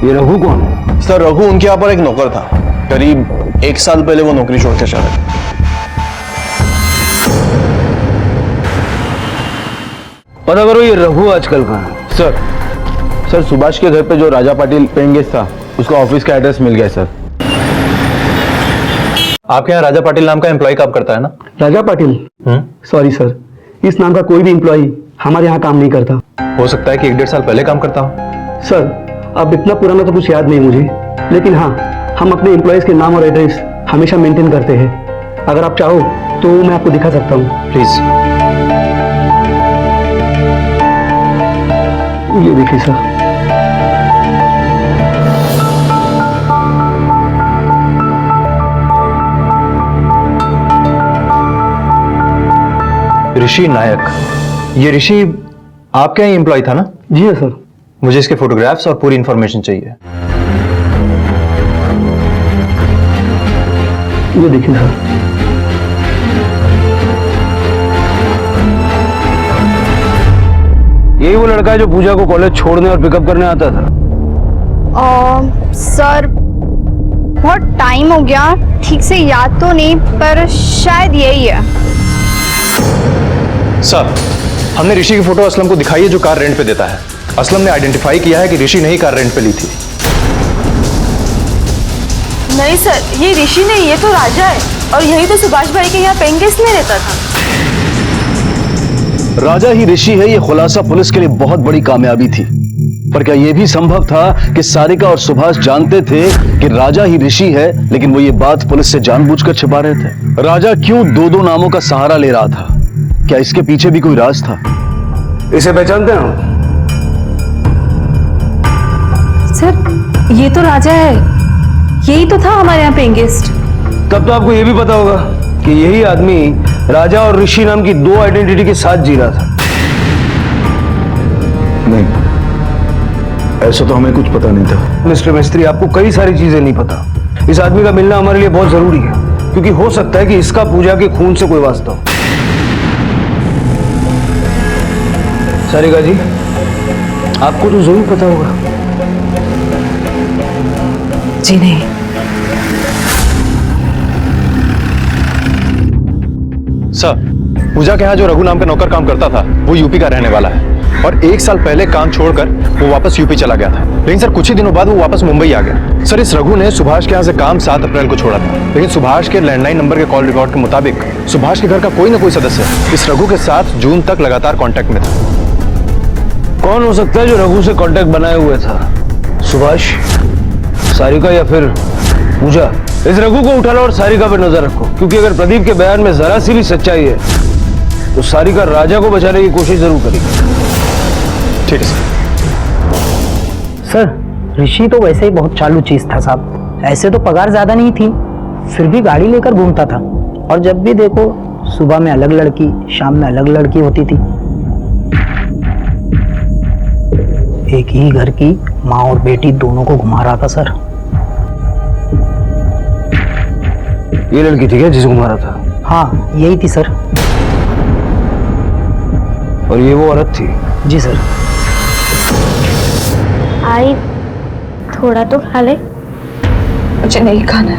ये रघु कौन है? सर, रघु उनके यहाँ पर एक नौकर था। करीब 1 साल पहले वो नौकरी छोड़कर चला गया। पता करो ये रघु आजकल कहाँ है? सर, सुभाष के घर पे जो राजा पाटिल पेइंग गेस्ट था, उसका ऑफिस का एड्रेस मिल गया सर। आपके यहाँ राजा पाटिल नाम का एम्प्लॉय काम करता है ना? राजा पाटिल? सॉरी सर, इस नाम का कोई भी एम्प्लॉय हमारे यहाँ काम नहीं करता। हो सकता है कि 1-1.5 साल पहले काम करता हो। सर, अब इतना पुराना तो कुछ याद नहीं मुझे, लेकिन हाँ, हम अपने एम्प्लॉयज के नाम और एड्रेस हमेशा मेंटेन करते हैं। अगर आप चाहो तो मैं आपको दिखा सकता हूँ। प्लीज। ये देखिए सर। ऋषि नायक, ये ऋषि आपके यहाँ एम्प्लॉय था ना? जी हाँ सर। मुझे इसके फोटोग्राफ्स और पूरी इंफॉर्मेशन चाहिए। ये देखिए सर। यही वो लड़का है जो पूजा को कॉलेज छोड़ने और पिकअप करने आता था? सर, बहुत टाइम हो गया, ठीक से याद तो नहीं, पर शायद यही है। सर, हमने ऋषि की फोटो असलम को दिखाई है जो कार रेंट पे देता है। असलम ने आइडेंटिफाई किया है कि ऋषि ने ही कार रेंट पे ली थी। नहीं सर, ये ऋषि नहीं, ये तो राजा है, और यही तो सुभाष भाई के यहाँ पेइंग गेस्ट में रहता था। राजा ही ऋषि है, ये खुलासा पुलिस के लिए बहुत बड़ी कामयाबी थी। पर क्या यह भी संभव था कि सारिका और सुभाष जानते थे कि राजा ही ऋषि है, लेकिन वो ये बात पुलिस से जानबूझकर छिपा रहे थे? राजा क्यों दो दो नामों का सहारा ले रहा था? क्या इसके पीछे भी कोई राज था? इसे पहचानते हैं हम? सर ये तो राजा है, यही तो था हमारे यहाँ पेइंग गेस्ट। तब तो आपको यह भी पता होगा कि यही आदमी राजा और ऋषि नाम की दो आइडेंटिटी के साथ जी रहा था। नहीं, ऐसा तो हमें कुछ पता नहीं था। मिस्टर मिस्त्री, आपको कई सारी चीजें नहीं पता। इस आदमी का मिलना हमारे लिए बहुत जरूरी है, क्योंकि हो सकता है कि इसका पूजा के खून से कोई वास्ता हो। सारिका जी, आपको तो जरूर पता होगा। जी नहीं। सर, पूजा के यहाँ जो रघु नाम का नौकर काम करता था वो यूपी का रहने वाला है और 1 साल पहले काम छोड़कर वो वापस यूपी चला गया था। लेकिन सर कुछ ही दिनों बाद वो वापस मुंबई आ गया। सर इस रघु ने सुभाष के यहाँ से काम 7 अप्रैल को छोड़ा था, लेकिन सुभाष के लैंडलाइन नंबर के कॉल रिकॉर्ड के मुताबिक सुभाष के घर का कोई ना कोई सदस्य इस रघु के साथ जून तक लगातार कॉन्टेक्ट में था। कौन हो सकता है जो रघु से कॉन्टेक्ट बनाए हुए था? सुभाष, सारिका या फिर पूजा? इस रघु को उठा लो और सारिका पर नजर रखो, क्योंकि अगर प्रदीप के बयान में जरा सी भी सच्चाई है तो सारिका राजा को बचाने की कोशिश जरूर करेगी। ठीक है सर, ऋषि तो वैसे ही बहुत चालू चीज था साहब। ऐसे तो पगार ज्यादा नहीं थी, फिर भी गाड़ी लेकर घूमता था और जब भी देखो सुबह में अलग लड़की, शाम में अलग लड़की होती थी। एक ही घर की माँ और बेटी दोनों को घुमा रहा था सर। ये लड़की थी क्या जिसे घुमा रहा था? हाँ, यही थी सर। और ये वो औरत थी? जी सर। आई थोड़ा तो खा ले। मुझे नहीं खाना।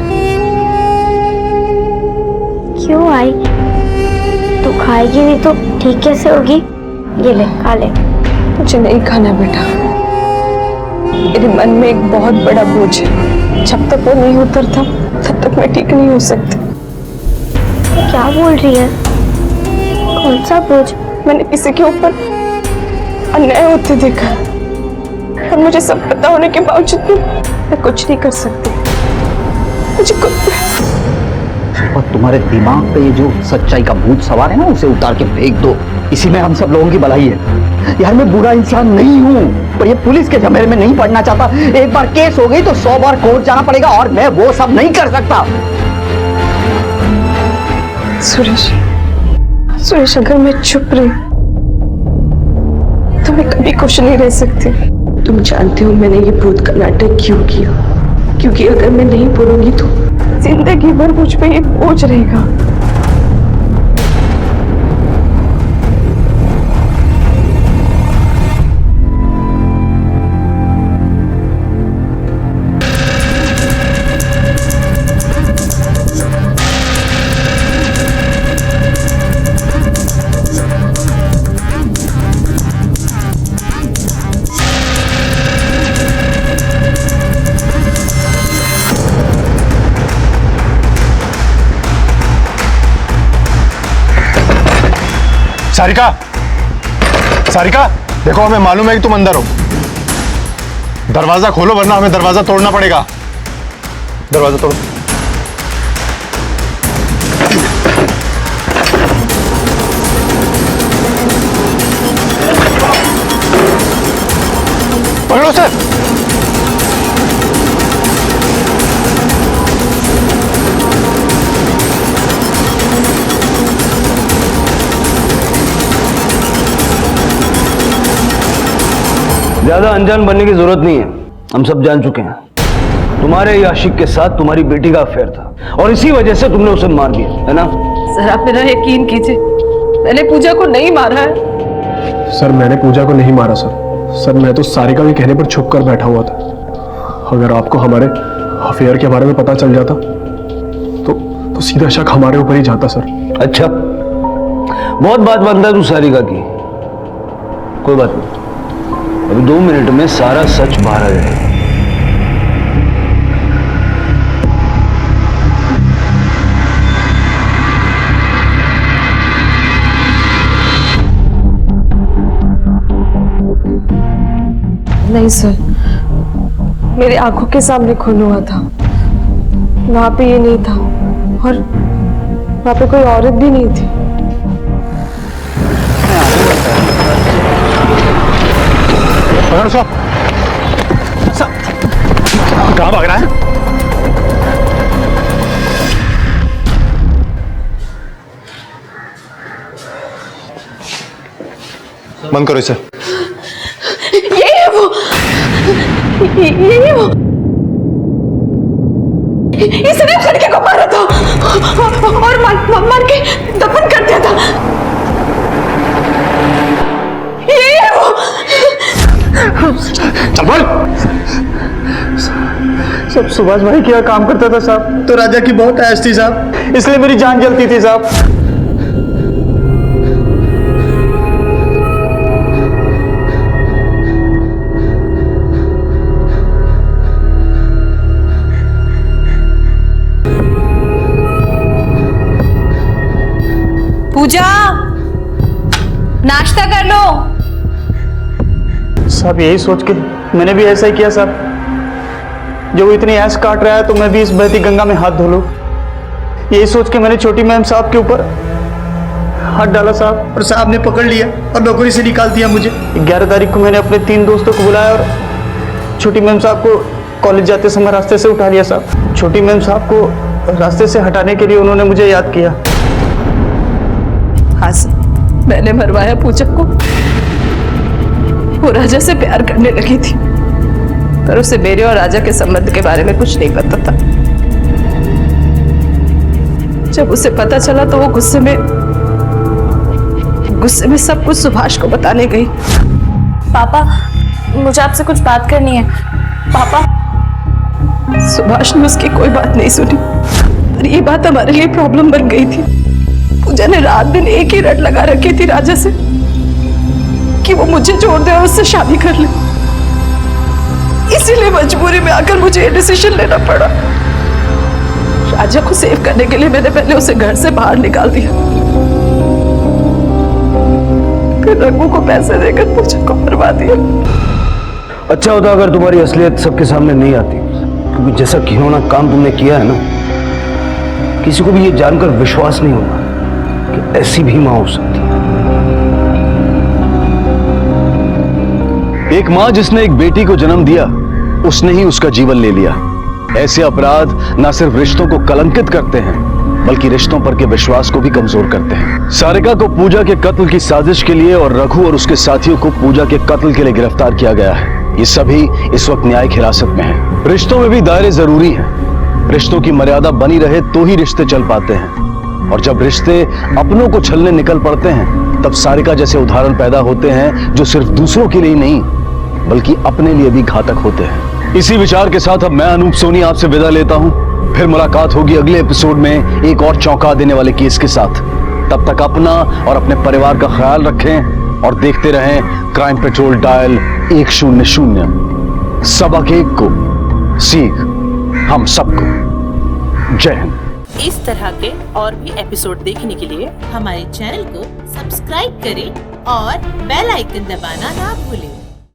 क्यों आई? तू खाएगी नहीं तो ठीक कैसे होगी? ये ले, खा ले। मुझे नहीं खाना बेटा, मेरे मन में एक बहुत बड़ा बोझ है। जब तक वो नहीं उतरता तब तक मैं ठीक नहीं हो सकती। क्या बोल रही है? कौन सा बोझ? मैंने किसी के ऊपर अन्याय होते देखा और मुझे सब पता होने के बावजूद भी मैं कुछ नहीं कर सकती। मुझे और तुम्हारे दिमाग पे ये जो सच्चाई का भूत सवार है ना, उसे उतार के फेंक दो। इसी में हम सब लोगों की भलाई है। यार मैं बुरा इंसान नहीं हूँ, पर ये पुलिस के झमेले में नहीं पड़ना चाहता। एक बार केस हो गई तो 100 बार कोर्ट जाना पड़ेगा और मैं वो सब नहीं कर सकता। सुरेश, अगर मैं चुप रही तो मैं कभी खुश नहीं रह सकती। तुम जानते हो मैंने ये भूत का नाटक क्यों किया? क्योंकि अगर मैं नहीं बोलूंगी तो जिंदगी भर मुझ पे ये बोझ रहेगा। सारिका, सारिका, देखो हमें मालूम है कि तुम अंदर हो। दरवाजा खोलो वरना हमें दरवाजा तोड़ना पड़ेगा। दरवाजा तोड़ो। पकड़ो सर। ज्यादा अनजान बनने की जरूरत नहीं है, हम सब जान चुके हैं। तुम्हारे ही आशिक के साथ तुम्हारी बेटी का अफेयर था और इसी वजह से तुमने उसे मार दिया, है ना? सर आप मेरा यकीन कीजिए, मैंने पूजा को नहीं मारा है। सर मैंने पूजा को नहीं मारा सर, मैं तो सारिका के कहने पर छुप कर बैठा हुआ था। अगर आपको हमारे अफेयर के बारे में पता चल जाता तो सीधा शक हमारे ऊपर ही जाता सर। अच्छा, बहुत बात बनता है तू सारिका की। कोई बात नहीं, अभी 2 मिनट में सारा सच बाहर आ जाएगा। नहीं सर, मेरे आंखों के सामने खून हुआ था। वहां पे ये नहीं था और वहां पे कोई औरत भी नहीं थी। कहाँ भाग रहा है? बंद करो इसे। यही है वो, यही है वो। इसने उस लड़के को मारा था और मार के दफन कर दिया था। यही है वो। चल बोल। सब सुभाष भाई क्या काम करता था साहब, तो राजा की बहुत ऐश थी साहब, इसलिए मेरी जान जलती थी साहब। पूजा, नाश्ता कर लो। साहब यही सोच के मैंने भी ऐसा ही किया साहब। जब वो इतनी ऐश काट रहा है तो मैं भी इस बहती गंगा में हाथ धो लूं। यही सोच के मैंने छोटी मैम साहब के ऊपर हाथ डाला साहब, और साहब ने पकड़ लिया और नौकरी से निकाल दिया मुझे। 11 तारीख को मैंने अपने 3 दोस्तों को बुलाया और छोटी मैम साहब को कॉलेज जाते समय रास्ते से उठा लिया साहब। छोटी मैम साहब को रास्ते से हटाने के लिए उन्होंने मुझे याद किया। हाँ सर, मैंने मरवाया पूजा को। वो राजा से प्यार करने लगी थी, पर उसे मेरे और राजा के संबंध के बारे में कुछ नहीं पता था। जब उसे पता चला तो वो गुस्से में सब कुछ सुभाष को बताने गई। पापा, मुझे आपसे कुछ बात करनी है। पापा। सुभाष ने उसकी कोई बात नहीं सुनी, पर ये बात हमारे लिए प्रॉब्लम बन गई थी। पूजा ने रात दिन एक ही रट लगा रखी थी राजा से कि वो मुझे छोड़ दे और उससे शादी कर ले। इसीलिए मजबूरी में आकर मुझे ये डिसीजन लेना पड़ा। राजा को सेव करने के लिए मैंने पहले उसे घर से बाहर निकाल दिया, फिर रघु को पैसे देकर पूजा को मरवा दिया। अच्छा होता अगर तुम्हारी असलियत सबके सामने नहीं आती, क्योंकि जैसा घिनौना काम तुमने किया है ना, किसी को भी ये जानकर विश्वास नहीं होगा कि ऐसी भी मां हो सकती है। एक मां जिसने एक बेटी को जन्म दिया, उसने ही उसका जीवन ले लिया। ऐसे अपराध न सिर्फ रिश्तों को कलंकित करते हैं, बल्कि रिश्तों पर के विश्वास को भी कमजोर करते हैं। सारिका को पूजा के कत्ल की साजिश के लिए और रघु और उसके साथियों को पूजा के कत्ल के लिए गिरफ्तार किया गया है। ये सभी इस वक्त न्यायिक हिरासत में हैं। रिश्तों में भी दायरे जरूरी हैं। रिश्तों की मर्यादा बनी रहे तो ही रिश्ते चल पाते हैं, और जब रिश्ते अपनों को छलने निकल पड़ते हैं, तब सारिका जैसे उदाहरण पैदा होते हैं जो सिर्फ दूसरों के लिए नहीं बल्कि अपने लिए भी घातक होते हैं। इसी विचार के साथ अब मैं अनूप सोनी आपसे विदा लेता हूं। फिर मुलाकात होगी अगले एपिसोड में एक और चौंका देने वाले केस के साथ। तब तक अपना और अपने परिवार का ख्याल रखें और देखते रहें क्राइम पेट्रोल डायल 100। सबक एक को सीख हम सबको। जय हिंद। इस तरह के और भी एपिसोड देखने के लिए हमारे चैनल को सब्सक्राइब करें और बेल आइकन दबाना ना भूलें।